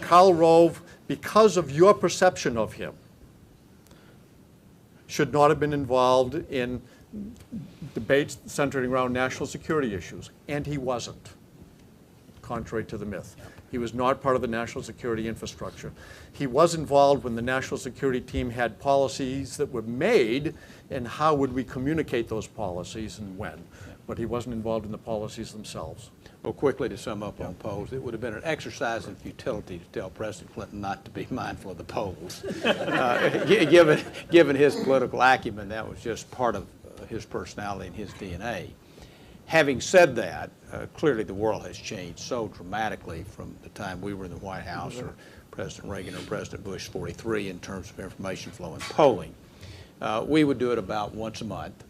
Karl Rove, because of your perception of him, should not have been involved in debates centering around national security issues, and he wasn't, contrary to the myth. He was not part of the national security infrastructure. He was involved when the national security team had policies that were made, and how would we communicate those policies and when. But he wasn't involved in the policies themselves.
Well, quickly to sum up on polls, it would have been an exercise in futility to tell President Clinton not to be mindful of the polls. Given his political acumen, that was just part of his personality and his DNA. Having said that, clearly the world has changed so dramatically from the time we were in the White House or President Reagan or President Bush 43 in terms of information flow and polling. We would do it about once a month.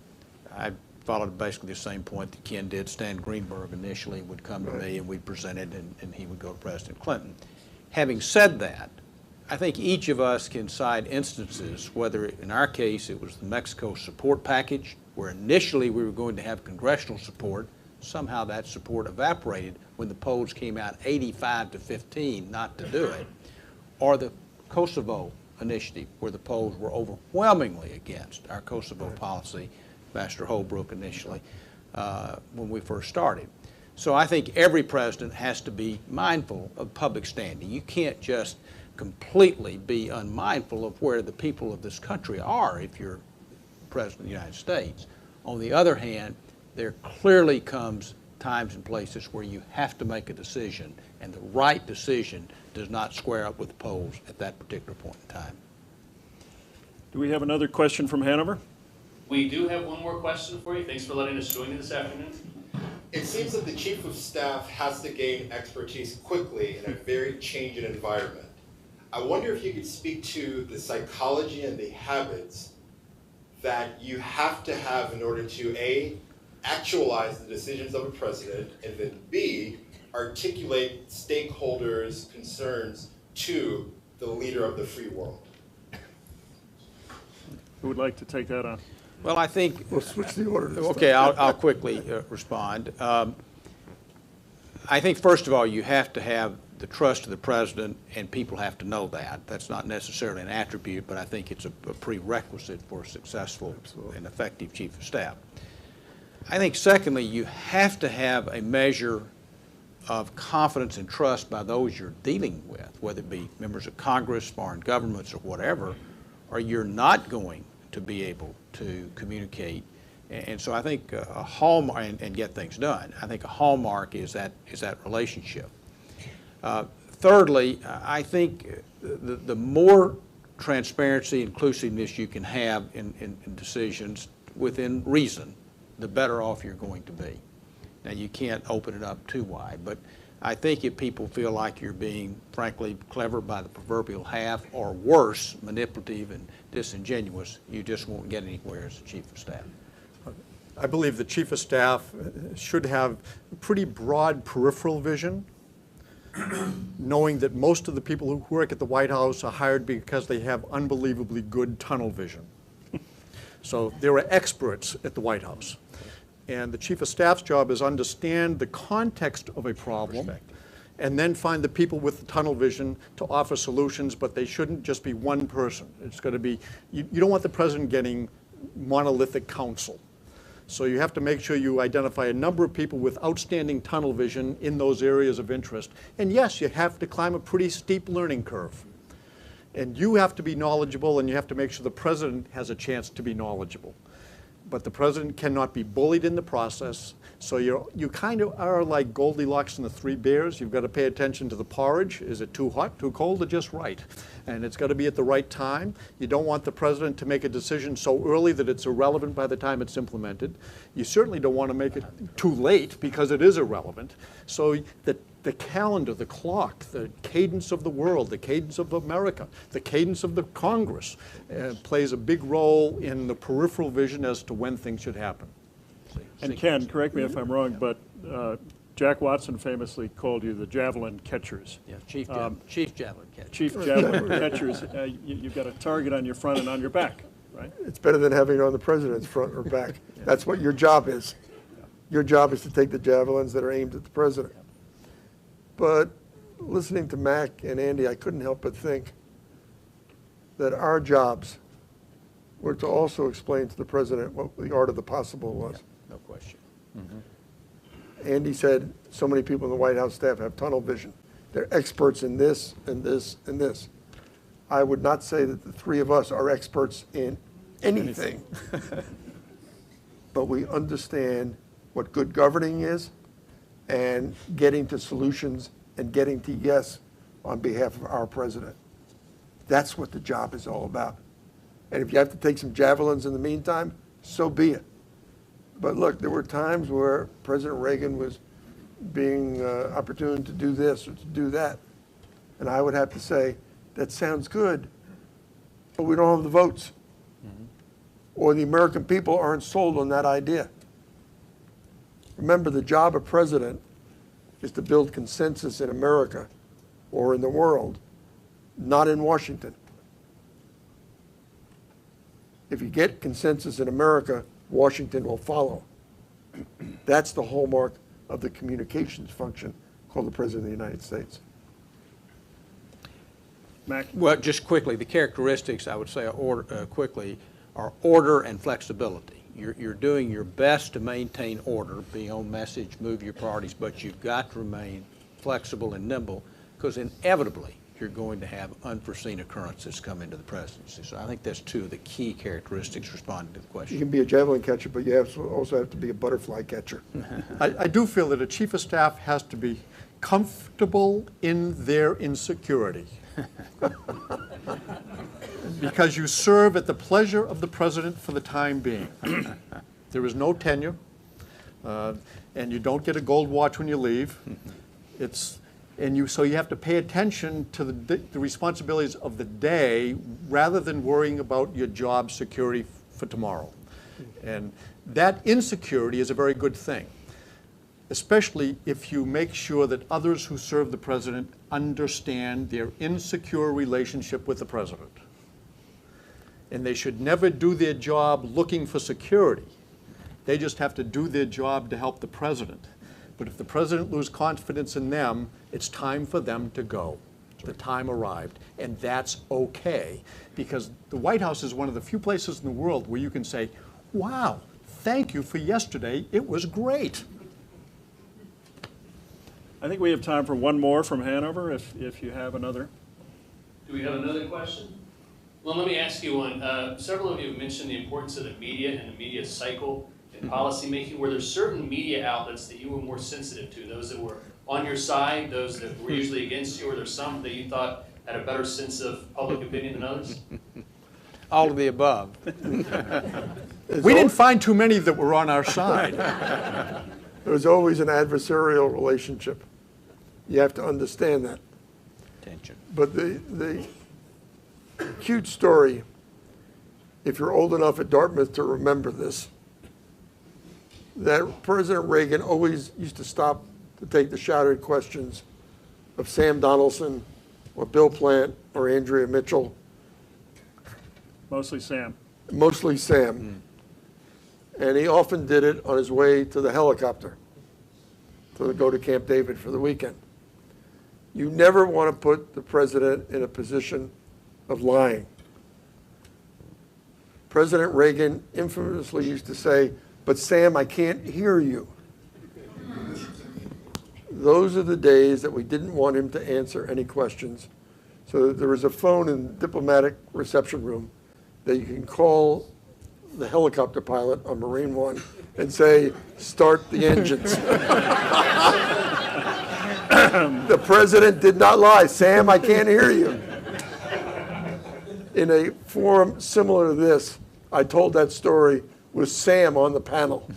I followed basically the same point that Ken did. Stan Greenberg initially would come to me and we'd present it, and he would go to President Clinton. Having said that, I think each of us can cite instances, whether in our case it was the Mexico support package, where initially we were going to have congressional support. Somehow that support evaporated when the polls came out 85 to 15 not to do it, or the Kosovo initiative, where the polls were overwhelmingly against our Kosovo policy, Ambassador Holbrooke initially, when we first started. So I think every president has to be mindful of public standing. You can't just completely be unmindful of where the people of this country are if you're President of the United States. On the other hand, there clearly comes times and places where you have to make a decision, and the right decision does not square up with the polls at that particular point in time.
Do we have another question from Hanover?
We do have one more question for you. Thanks for letting us join you this afternoon.
It seems that the Chief of Staff has to gain expertise quickly in a very changing environment. I wonder if you could speak to the psychology and the habits that you have to have in order to A, actualize the decisions of a president, and then B, articulate stakeholders' concerns to the leader of the free world.
Who would like to take that on?
Well, I think
we'll switch the order.
Okay, I'll quickly respond. I think first of all, you have to have the trust of the president, and people have to know that. That's not necessarily an attribute, but I think it's a prerequisite for a successful and effective chief of staff. I think secondly, you have to have a measure of confidence and trust by those you're dealing with, whether it be members of Congress, foreign governments, or whatever, or you're not going to be able to communicate. And so I think a hallmark, and get things done, I think a hallmark is that relationship. Thirdly, I think the more transparency, inclusiveness you can have in decisions within reason, the better off you're going to be. Now, you can't open it up too wide, but I think if people feel like you're being, frankly, clever by the proverbial half, or worse, manipulative and disingenuous, you just won't get anywhere as a chief of staff.
I believe the chief of staff should have pretty broad peripheral vision, knowing that most of the people who work at the White House are hired because they have unbelievably good tunnel vision. So there are experts at the White House. And the chief of staff's job is understand the context of a problem and then find the people with the tunnel vision to offer solutions, but they shouldn't just be one person. It's going to be, you don't want the president getting monolithic counsel. So you have to make sure you identify a number of people with outstanding tunnel vision in those areas of interest. And yes, you have to climb a pretty steep learning curve. And you have to be knowledgeable, and you have to make sure the president has a chance to be knowledgeable. But the president cannot be bullied in the process. So you kind of are like Goldilocks and the Three Bears. You've got to pay attention to the porridge. Is it too hot, too cold, or just right? And it's got to be at the right time. You don't want the president to make a decision so early that it's irrelevant by the time it's implemented. You certainly don't want to make it too late because it is irrelevant. So the calendar, the clock, the cadence of the world, the cadence of America, the cadence of the Congress plays a big role in the peripheral vision as to when things should happen.
And Ken, correct me if I'm wrong, but Jack Watson famously called you the javelin catchers.
Yeah, chief javelin catcher.
Chief javelin catchers. You've got a target on your front and on your back, right?
It's better than having it on the president's front or back. That's what your job is. Your job is to take the javelins that are aimed at the president. But listening to Mack and Andy, I couldn't help but think that our jobs were to also explain to the president what the art of the possible was.
Yeah, no question.
Andy said so many people in the White House staff have tunnel vision. They're experts in this and this and this. I would not say that the three of us are experts in anything. But we understand what good governing is and getting to solutions and getting to yes on behalf of our president. That's what the job is all about. And if you have to take some javelins in the meantime, so be it. But look, there were times where President Reagan was being opportune to do this or to do that. And I would have to say, that sounds good, but we don't have the votes. Or the American people aren't sold on that idea. Remember, the job of president is to build consensus in America or in the world, not in Washington. If you get consensus in America, Washington will follow. That's the hallmark of the communications function called the President of the United States.
Mack?
Well, just quickly, the characteristics, I would say, quickly, are order and flexibility. You're doing your best to maintain order, be on message, move your priorities, but you've got to remain flexible and nimble because inevitably you're going to have unforeseen occurrences come into the presidency. So I think that's two of the key characteristics responding to the question.
You can be a javelin catcher, but you also have to be a butterfly catcher.
I do feel that a chief of staff has to be comfortable in their insecurity. Because you serve at the pleasure of the president for the time being. There is no tenure, and you don't get a gold watch when you leave. So you have to pay attention to the responsibilities of the day rather than worrying about your job security for tomorrow. And that insecurity is a very good thing, especially if you make sure that others who serve the president understand their insecure relationship with the president. And they should never do their job looking for security. They just have to do their job to help the president. But if the president loses confidence in them, it's time for them to go. The time arrived, and that's okay. Because the White House is one of the few places in the world where you can say, wow, thank you for yesterday, it was great.
I think we have time for one more from Hanover, if you have another.
Do we have another question? Well, let me ask you one. Several of you have mentioned the importance of the media and the media cycle in policymaking. Were there certain media outlets that you were more sensitive to, those that were on your side, those that were usually against you, or there's some that you thought had a better sense of public opinion than others?
All of the above.
We didn't find too many that were on our side.
There was always an adversarial relationship. You have to understand that.
Tension.
But the cute story, if you're old enough at Dartmouth to remember this, that President Reagan always used to stop to take the shouted questions of Sam Donaldson or Bill Plant or Andrea Mitchell.
Mostly Sam.
Mostly Sam. And he often did it on his way to the helicopter to go to Camp David for the weekend. You never want to put the president in a position of lying. President Reagan infamously used to say, "But Sam, I can't hear you." Those are the days that we didn't want him to answer any questions. So there was a phone in the diplomatic reception room that you can call the helicopter pilot on Marine One and say, "Start the engines." The president did not lie. "Sam, I can't hear you." In a forum similar to this, I told that story with Sam on the panel.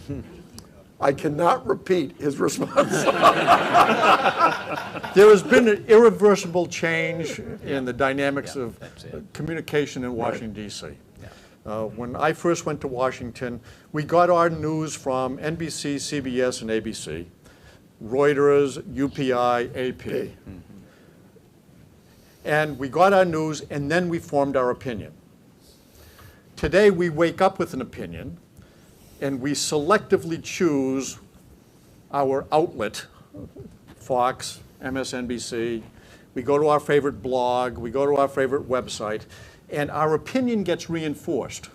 I cannot repeat his response.
There has been an irreversible change in the dynamics of communication in Washington, D.C. When I first went to Washington, we got our news from NBC, CBS, and ABC, Reuters, UPI, AP. And we got our news, and then we formed our opinion. Today, we wake up with an opinion, and we selectively choose our outlet, Fox, MSNBC. We go to our favorite blog, we go to our favorite website, and our opinion gets reinforced.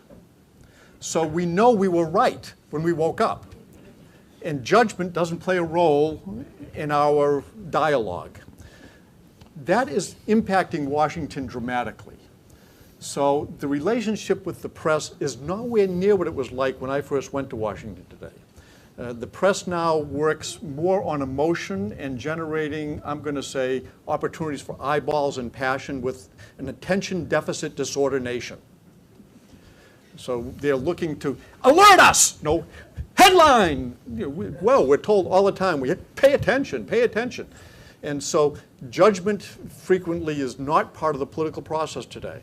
So we know we were right when we woke up. And judgment doesn't play a role in our dialogue. That is impacting Washington dramatically. So the relationship with the press is nowhere near what it was like when I first went to Washington today. The press now works more on emotion and generating, I'm going to say, opportunities for eyeballs and passion with an attention deficit disorder nation. So they're looking to alert us. No, headline. Well, we're told all the time, we pay attention, pay attention. And so judgment frequently is not part of the political process today.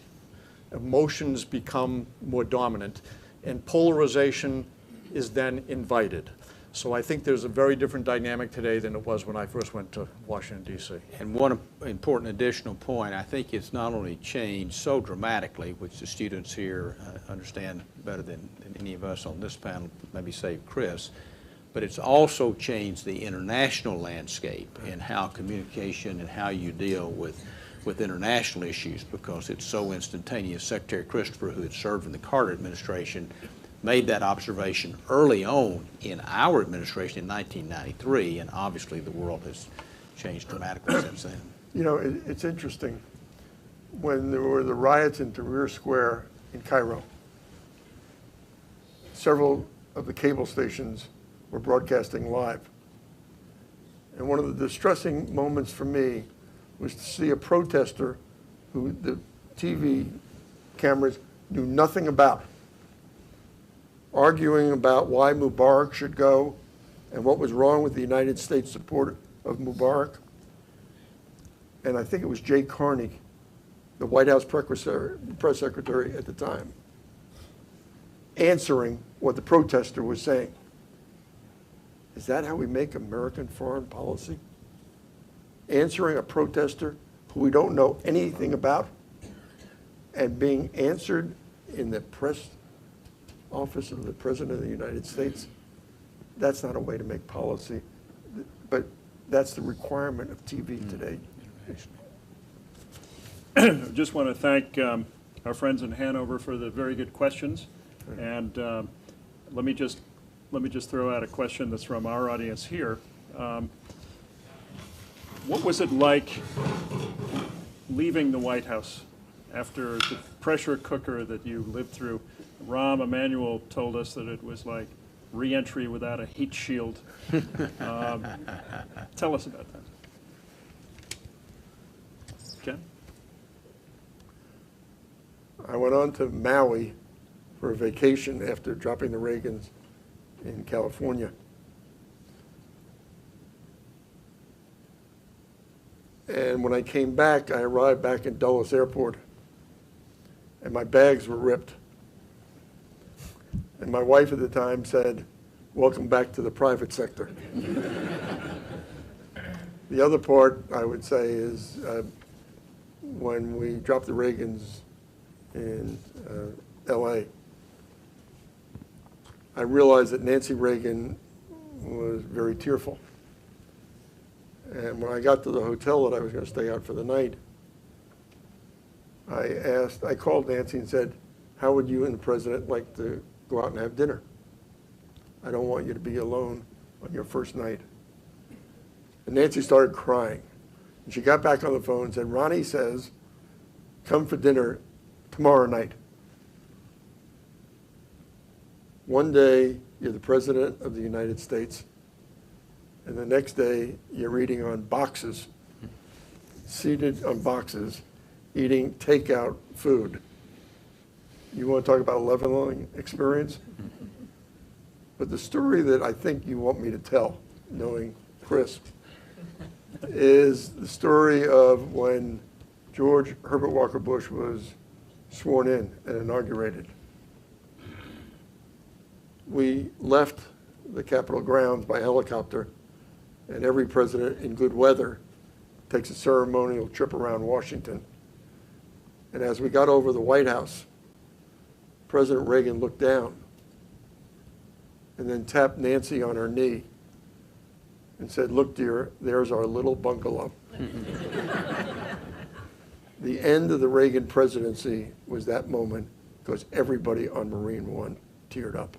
Emotions become more dominant, and polarization is then invited. So I think there's a very different dynamic today than it was when I first went to Washington, D.C.
And one important additional point, I think it's not only changed so dramatically, which the students here understand better than any of us on this panel, maybe save Chris, but it's also changed the international landscape and how communication and how you deal with international issues, because it's so instantaneous. Secretary Christopher, who had served in the Carter administration, made that observation early on in our administration in 1993, and obviously the world has changed dramatically since then.
You know, it's interesting. When there were the riots in Tahrir Square in Cairo, several of the cable stations were broadcasting live. And one of the distressing moments for me was to see a protester who the TV cameras knew nothing about, arguing about why Mubarak should go and what was wrong with the United States support of Mubarak. And I think it was Jay Carney, the White House press secretary at the time, answering what the protester was saying. Is that how we make American foreign policy? Answering a protester who we don't know anything about and being answered in the press office of the President of the United States? That's not a way to make policy, but that's the requirement of TV today.
Just want to thank our friends in Hanover for the very good questions, and let me just throw out a question that's from our audience here. What was it like leaving the White House after the pressure cooker that you lived through? Rahm Emanuel told us that it was like re-entry without a heat shield. Tell us about that. Ken?
I went on to Maui for a vacation after dropping the Reagans in California. And when I came back, I arrived back in Dulles Airport, and my bags were ripped. And my wife at the time said, "Welcome back to the private sector." The other part, I would say, is when we dropped the Reagans in LA, I realized that Nancy Reagan was very tearful. And when I got to the hotel that I was going to stay out for the night, I called Nancy and said, "How would you and the president like to go out and have dinner? I don't want you to be alone on your first night." And Nancy started crying. And she got back on the phone and said, "Ronnie says, come for dinner tomorrow night." One day, you're the President of the United States, and the next day, you're reading on boxes, seated on boxes, eating takeout food. You want to talk about a leveling experience? But the story that I think you want me to tell, knowing Chris, is the story of when George Herbert Walker Bush was sworn in and inaugurated. We left the Capitol grounds by helicopter, and every president in good weather takes a ceremonial trip around Washington. And as we got over the White House, President Reagan looked down and then tapped Nancy on her knee and said, "Look, dear, there's our little bungalow." The end of the Reagan presidency was that moment because everybody on Marine One teared up.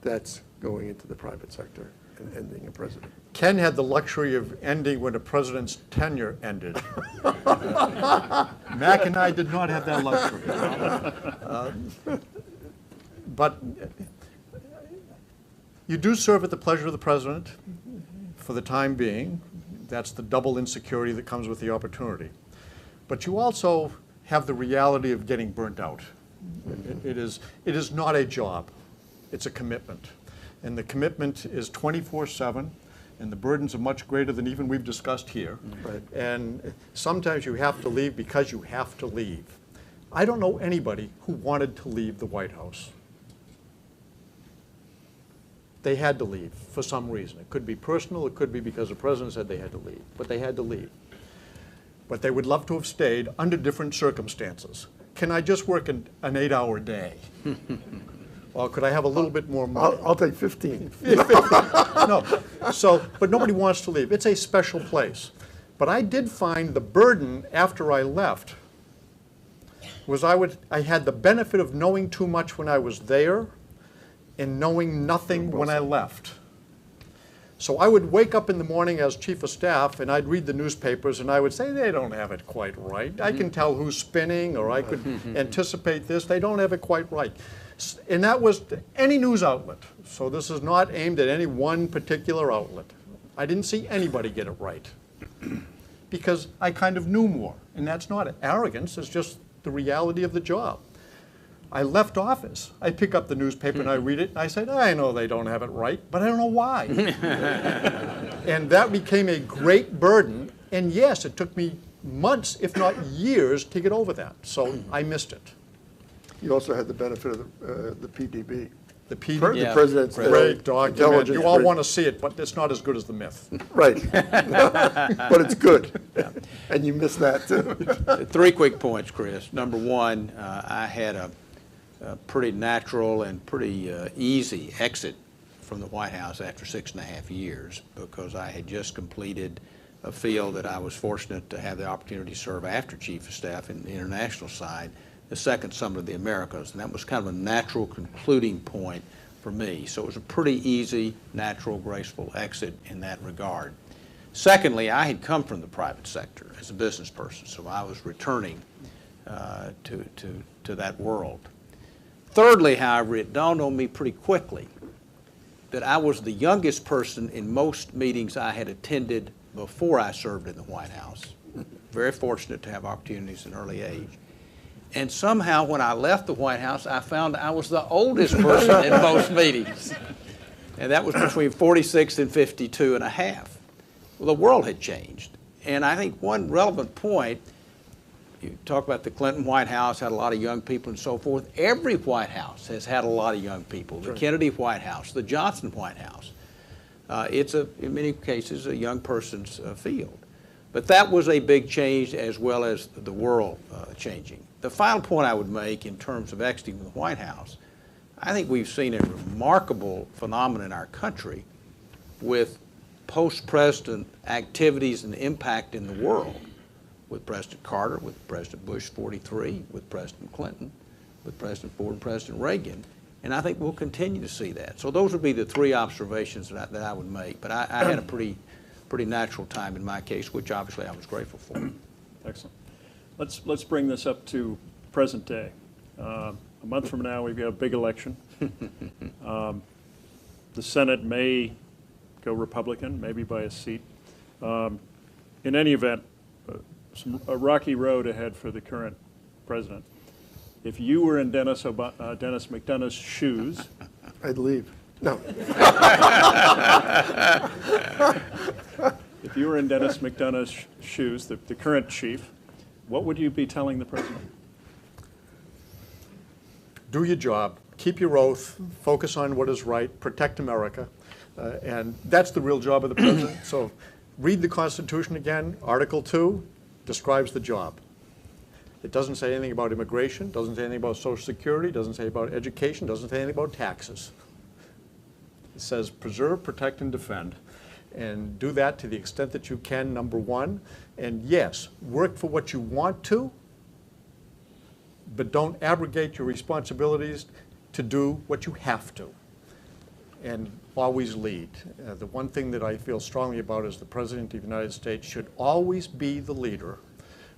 That's going into the private sector and ending a president.
Ken had the luxury of ending when a president's tenure ended. Mack and I did not have that luxury. But you do serve at the pleasure of the president for the time being. That's the double insecurity that comes with the opportunity. But you also have the reality of getting burnt out. It is not a job. It's a commitment. And the commitment is 24/7, and the burdens are much greater than even we've discussed here.
Right.
And sometimes you have to leave because you have to leave. I don't know anybody who wanted to leave the White House. They had to leave for some reason. It could be personal, it could be because the president said they had to leave, but they had to leave. But they would love to have stayed under different circumstances. Can I just work an 8-hour day? Or could I have a little bit more money?
I'll take 15.
No. So, but nobody wants to leave. It's a special place. But I did find the burden after I left was I had the benefit of knowing too much when I was there and knowing nothing when I left. So I would wake up in the morning as chief of staff and I'd read the newspapers and I would say, they don't have it quite right. I can tell who's spinning, or I could anticipate this. They don't have it quite right. And that was any news outlet. So this is not aimed at any one particular outlet. I didn't see anybody get it right because I kind of knew more. And that's not arrogance, it's just the reality of the job. I left office. I pick up the newspaper and I read it and I said, I know they don't have it right, but I don't know why. And that became a great burden. And yes, it took me months, if not years, to get over that. So I missed it.
You also had the benefit of the PDB.
The PDB,
the president's
great document. You all want to see it, but it's not as good as the myth.
Right. But it's good. Yeah. And you missed that too.
3 quick points, Chris. Number one, I had a pretty natural and pretty easy exit from the White House after 6.5 years because I had just completed a field that I was fortunate to have the opportunity to serve after Chief of Staff in the international side, the Second Summit of the Americas, and that was kind of a natural concluding point for me. So it was a pretty easy, natural, graceful exit in that regard. Secondly, I had come from the private sector as a business person, so I was returning to that world. Thirdly, however, it dawned on me pretty quickly that I was the youngest person in most meetings I had attended before I served in the White House. Very fortunate to have opportunities at an early age. And somehow when I left the White House, I found I was the oldest person in most meetings. And that was between 46 and 52 and a half. Well, the world had changed. And I think one relevant point, you talk about the Clinton White House had a lot of young people and so forth. Every White House has had a lot of young people. The Kennedy White House, the Johnson White House. It's, in many cases, a young person's field. But that was a big change as well as the world changing. The final point I would make in terms of exiting the White House, I think we've seen a remarkable phenomenon in our country with post-president activities and impact in the world, with President Carter, with President Bush 43, with President Clinton, with President Ford and President Reagan, and I think we'll continue to see that. So those would be the three observations that I would make, but I had a pretty natural time in my case, which obviously I was grateful for.
Excellent. Let's bring this up to present day. A month from now, we've got a big election. The Senate may go Republican, maybe by a seat. In any event, a rocky road ahead for the current president. If you were in Dennis McDonough's shoes,
I'd leave. No.
If you were in Dennis McDonough's shoes, the current chief, what would you be telling the president?
Do your job, keep your oath, focus on what is right, protect America, and that's the real job of the president. So read the Constitution again. Article 2 describes the job. It doesn't say anything about immigration, doesn't say anything about Social Security, doesn't say about education, doesn't say anything about taxes. It says preserve, protect, and defend. And do that to the extent that you can, number one. And yes, work for what you want to, but don't abrogate your responsibilities to do what you have to. And always lead. The one thing that I feel strongly about is the President of the United States should always be the leader,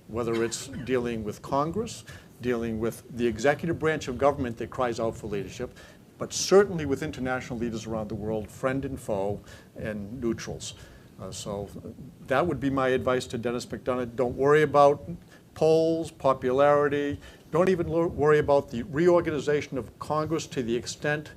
whether it's dealing with Congress, dealing with the executive branch of government that cries out for leadership, but certainly with international leaders around the world, friend and foe, and neutrals. So that would be my advice to Dennis McDonough. Don't worry about polls, popularity. Don't even worry about the reorganization of Congress to the extent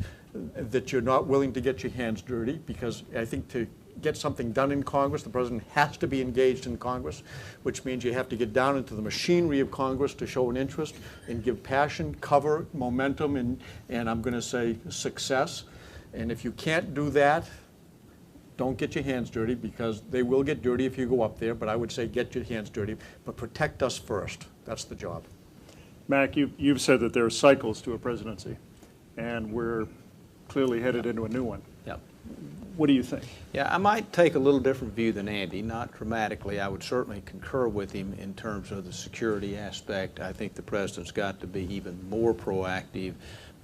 that you're not willing to get your hands dirty, because I think to get something done in Congress, the president has to be engaged in Congress, which means you have to get down into the machinery of Congress to show an interest and give passion, cover, momentum, and I'm going to say success. And if you can't do that, don't get your hands dirty, because they will get dirty if you go up there, but I would say get your hands dirty, but protect us first. That's the job.
Mack, you've said that there are cycles to a presidency, and we're clearly headed into a new one.
Yep.
What do you think?
Yeah, I might take a little different view than Andy, not dramatically. I would certainly concur with him in terms of the security aspect. I think the president's got to be even more proactive,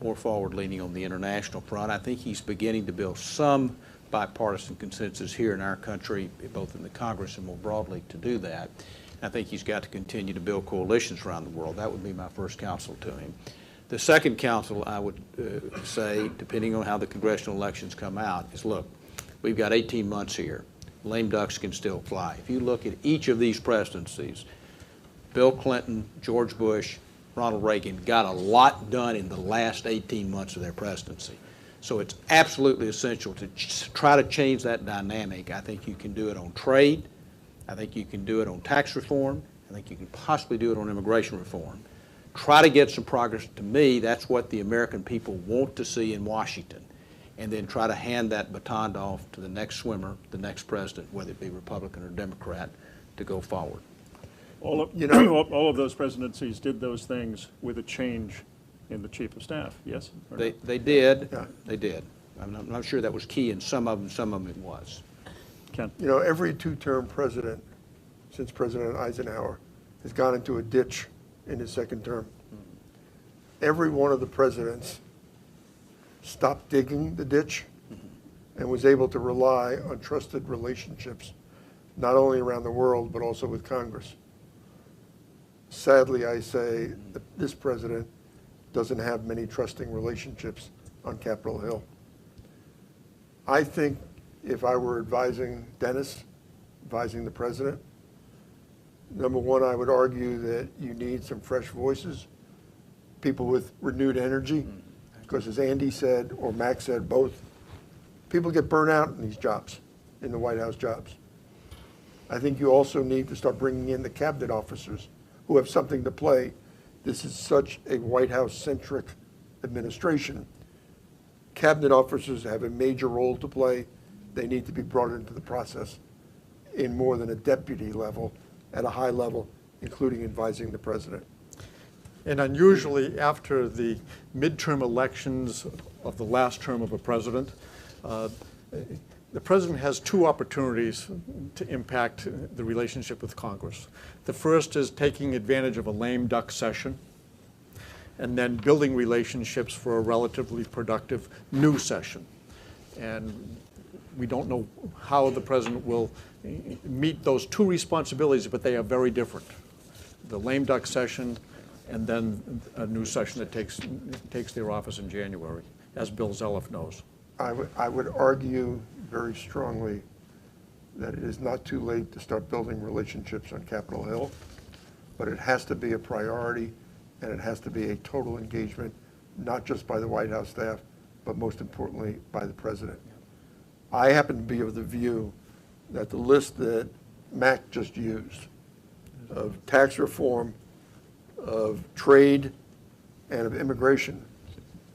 more forward-leaning on the international front. I think he's beginning to build some bipartisan consensus here in our country, both in the Congress and more broadly, to do that. I think he's got to continue to build coalitions around the world. That would be my first counsel to him. The second counsel I would say, depending on how the congressional elections come out, is look, we've got 18 months here. Lame ducks can still fly. If you look at each of these presidencies, Bill Clinton, George Bush, Ronald Reagan got a lot done in the last 18 months of their presidency. So it's absolutely essential to try to change that dynamic. I think you can do it on trade. I think you can do it on tax reform. I think you can possibly do it on immigration reform. Try to get some progress. To me, that's what the American people want to see in Washington. And then try to hand that baton off to the next swimmer, the next president, whether it be Republican or Democrat, to go forward.
All of those presidencies did those things with a change in the chief of staff, yes?
They did. Yeah. They did. I'm not sure that was key in some of them it was.
Ken?
You know, every two-term president since President Eisenhower has gone into a ditch in his second term. Every one of the presidents stopped digging the ditch and was able to rely on trusted relationships, not only around the world, but also with Congress. Sadly, I say that this president doesn't have many trusting relationships on Capitol Hill. I think if I were advising Dennis, advising the president, number one, I would argue that you need some fresh voices people with renewed energy, because as Andy said, or Mack said, both, people get burnt out in these jobs, in the White House jobs. I think you also need to start bringing in the cabinet officers who have something to play. This is such a White House-centric administration. Cabinet officers have a major role to play. They need to be brought into the process in more than a deputy level, at a high level, including advising the president.
And unusually, after the midterm elections of the last term of a president, the president has two opportunities to impact the relationship with Congress. The first is taking advantage of a lame duck session, and then building relationships for a relatively productive new session. And we don't know how the president will meet those two responsibilities, but they are very different. The lame duck session and then a new session that takes their office in January, as Bill Zelliff knows.
I would argue very strongly that it is not too late to start building relationships on Capitol Hill, but it has to be a priority, and it has to be a total engagement, not just by the White House staff, but most importantly, by the president. I happen to be of the view that the list that Mack just used of tax reform, of trade, and of immigration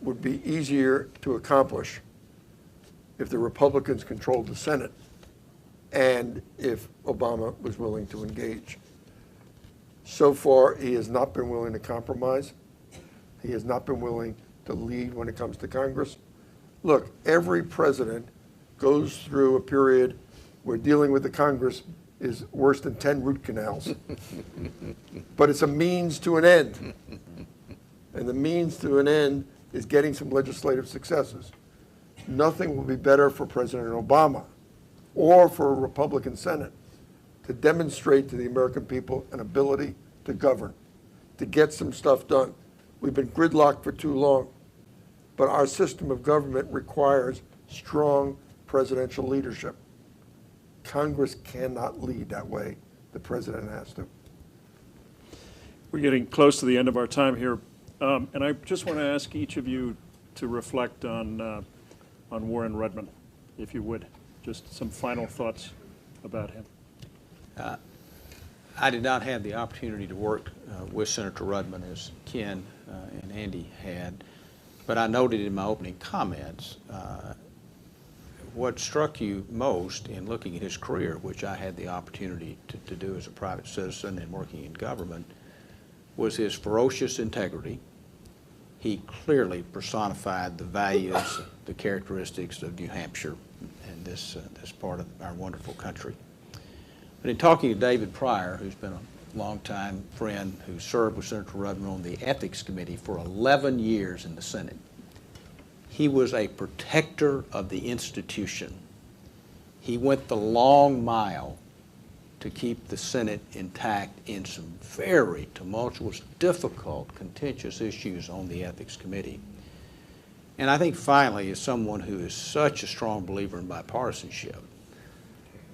would be easier to accomplish if the Republicans controlled the Senate and if Obama was willing to engage. So far, he has not been willing to compromise. He has not been willing to lead when it comes to Congress. Look, every president goes through a period where dealing with the Congress is worse than 10 root canals. But it's a means to an end. And the means to an end is getting some legislative successes. Nothing will be better for President Obama or for a Republican Senate to demonstrate to the American people an ability to govern, to get some stuff done. We've been gridlocked for too long, but our system of government requires strong presidential leadership. Congress cannot lead that way. The president has to.
We're getting close to the end of our time here, and I just want to ask each of you to reflect on Warren Rudman, if you would. Just some final thoughts about him.
I did not have the opportunity to work with Senator Rudman as Ken and Andy had, but I noted in my opening comments what struck you most in looking at his career, which I had the opportunity to do as a private citizen and working in government, was his ferocious integrity. He clearly personified the values, the characteristics of New Hampshire and this part of our wonderful country. But in talking to David Pryor, who's been a longtime friend who served with Senator Rudman on the Ethics Committee for 11 years in the Senate, he was a protector of the institution. He went the long mile to keep the Senate intact in some very tumultuous, difficult, contentious issues on the Ethics Committee. And I think finally, as someone who is such a strong believer in bipartisanship,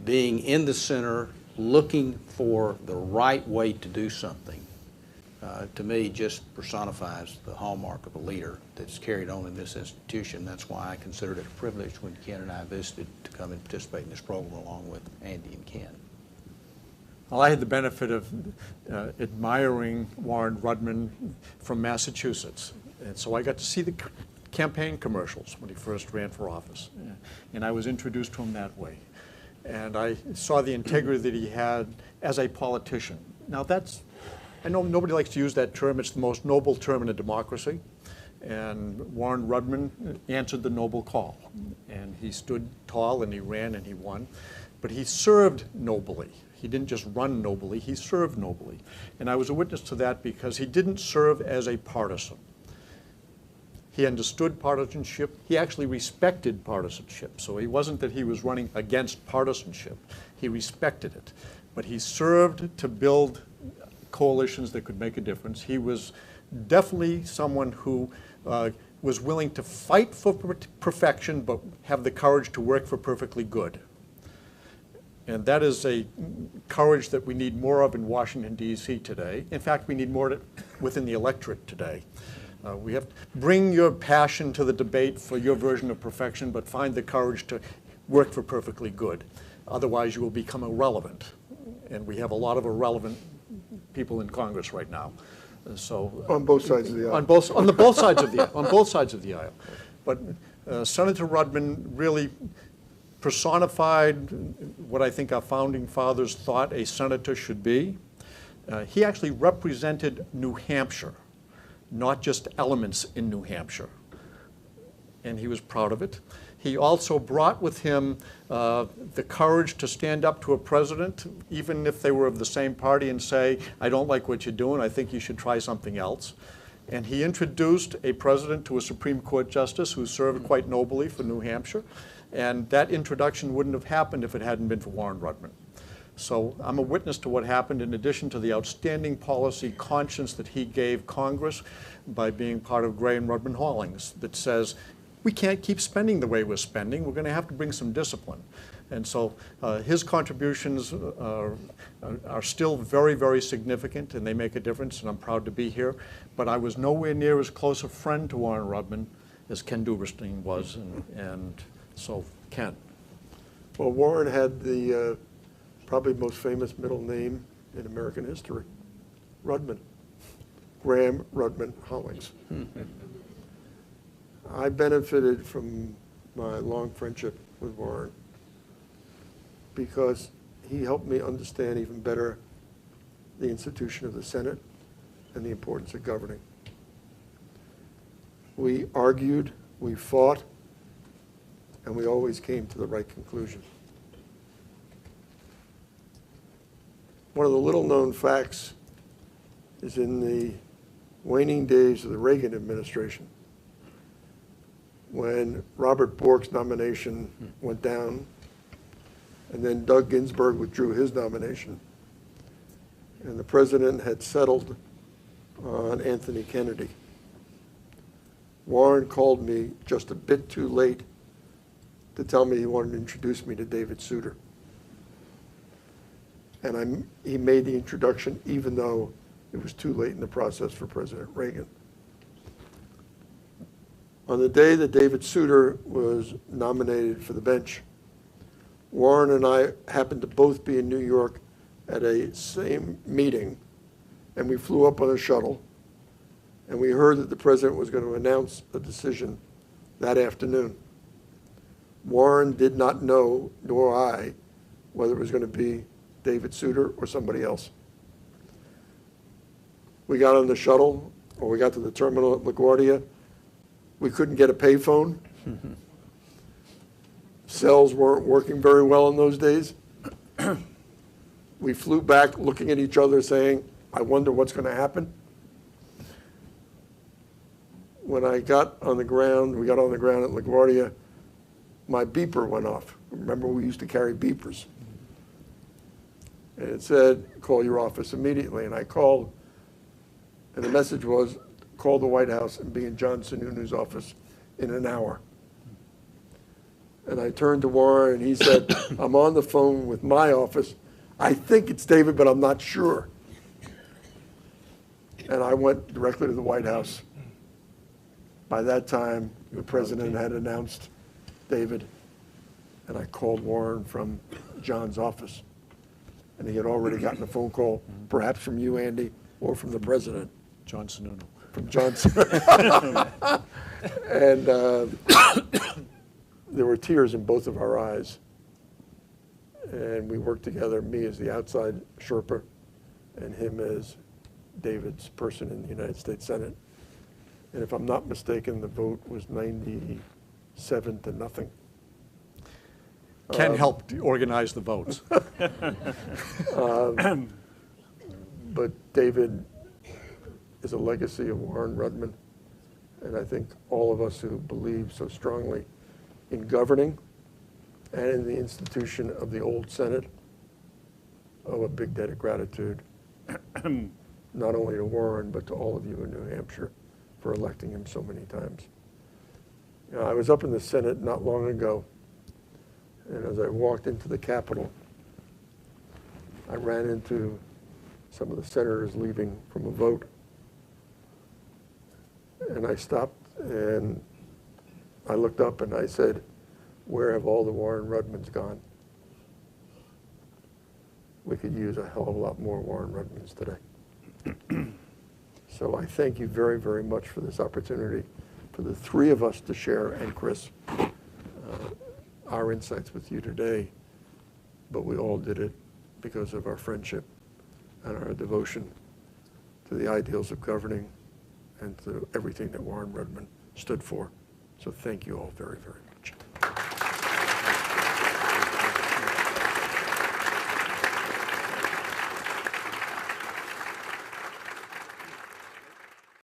being in the center, looking for the right way to do something, to me just personifies the hallmark of a leader that's carried on in this institution. That's why I considered it a privilege when Ken and I visited to come and participate in this program along with Andy and Ken.
Well, I had the benefit of admiring Warren Rudman from Massachusetts. And so I got to see the campaign commercials when he first ran for office. And I was introduced to him that way. And I saw the integrity that he had as a politician. Now that's, I know nobody likes to use that term. It's the most noble term in a democracy. And Warren Rudman answered the noble call. And he stood tall and he ran and he won. But he served nobly. He didn't just run nobly, he served nobly. And I was a witness to that because he didn't serve as a partisan. He understood partisanship. He actually respected partisanship. So it wasn't that he was running against partisanship. He respected it. But he served to build coalitions that could make a difference. He was definitely someone who was willing to fight for perfection, but have the courage to work for perfectly good. And that is a courage that we need more of in Washington, D.C. today. In fact, we need more within the electorate today. We have to bring your passion to the debate for your version of perfection, but find the courage to work for perfectly good. Otherwise, you will become irrelevant. And we have a lot of irrelevant people in Congress right now. So
on both sides of the aisle.
On both sides of the aisle. On both sides of the aisle. But Senator Rudman really personified what I think our founding fathers thought a senator should be. He actually represented New Hampshire, not just elements in New Hampshire. And he was proud of it. He also brought with him the courage to stand up to a president, even if they were of the same party, and say, I don't like what you're doing, I think you should try something else. And he introduced a president to a Supreme Court justice who served quite nobly for New Hampshire. And that introduction wouldn't have happened if it hadn't been for Warren Rudman. So I'm a witness to what happened, in addition to the outstanding policy conscience that he gave Congress by being part of Gray and Rudman Hollings, that says, we can't keep spending the way we're spending. We're going to have to bring some discipline. And so his contributions are still very, very significant, and they make a difference, and I'm proud to be here. But I was nowhere near as close a friend to Warren Rudman as Ken Duberstein was, and so Ken.
Well, Warren had the probably most famous middle name in American history, Rudman. Graham Rudman Hollings. I benefited from my long friendship with Warren because he helped me understand even better the institution of the Senate and the importance of governing. We argued, we fought, and we always came to the right conclusion. One of the little-known facts is in the waning days of the Reagan administration, when Robert Bork's nomination went down, and then Doug Ginsburg withdrew his nomination, and the president had settled on Anthony Kennedy. Warren called me just a bit too late to tell me he wanted to introduce me to David Souter. And he made the introduction even though it was too late in the process for President Reagan. On the day that David Souter was nominated for the bench, Warren and I happened to both be in New York at a same meeting, and we flew up on a shuttle, and we heard that the president was going to announce a decision that afternoon. Warren did not know, nor I, whether it was going to be David Souter or somebody else. We got on the shuttle, or we got to the terminal at LaGuardia. We couldn't get a payphone. Cells weren't working very well in those days. We flew back looking at each other saying, I wonder what's going to happen. When I got on the ground, we got on the ground at LaGuardia, my beeper went off. Remember, we used to carry beepers. And it said, call your office immediately. And I called, and the message was, call the White House and be in John Sununu's office in an hour. And I turned to Warren, and he said, I'm on the phone with my office. I think it's David, but I'm not sure. And I went directly to the White House. By that time, the president had announced David, and I called Warren from John's office. And he had already gotten a phone call, perhaps from you, Andy, or from the president.
John Sununu.
From John Sununu. And there were tears in both of our eyes. And we worked together, me as the outside Sherpa, and him as David's person in the United States Senate. And if I'm not mistaken, the vote was 97-0.
Ken helped organize the votes.
But David is a legacy of Warren Rudman. And I think all of us who believe so strongly in governing and in the institution of the old Senate owe a big debt of gratitude, not only to Warren, but to all of you in New Hampshire for electing him so many times. You know, I was up in the Senate not long ago, and as I walked into the Capitol, I ran into some of the senators leaving from a vote. And I stopped and I looked up and I said, where have all the Warren Rudmans gone? We could use a hell of a lot more Warren Rudmans today. So I thank you very, very much for this opportunity for the three of us to share, and Chris, our insights with you today. But we all did it because of our friendship and our devotion to the ideals of governing and to everything that Warren Rudman stood for. So thank you all very, very much.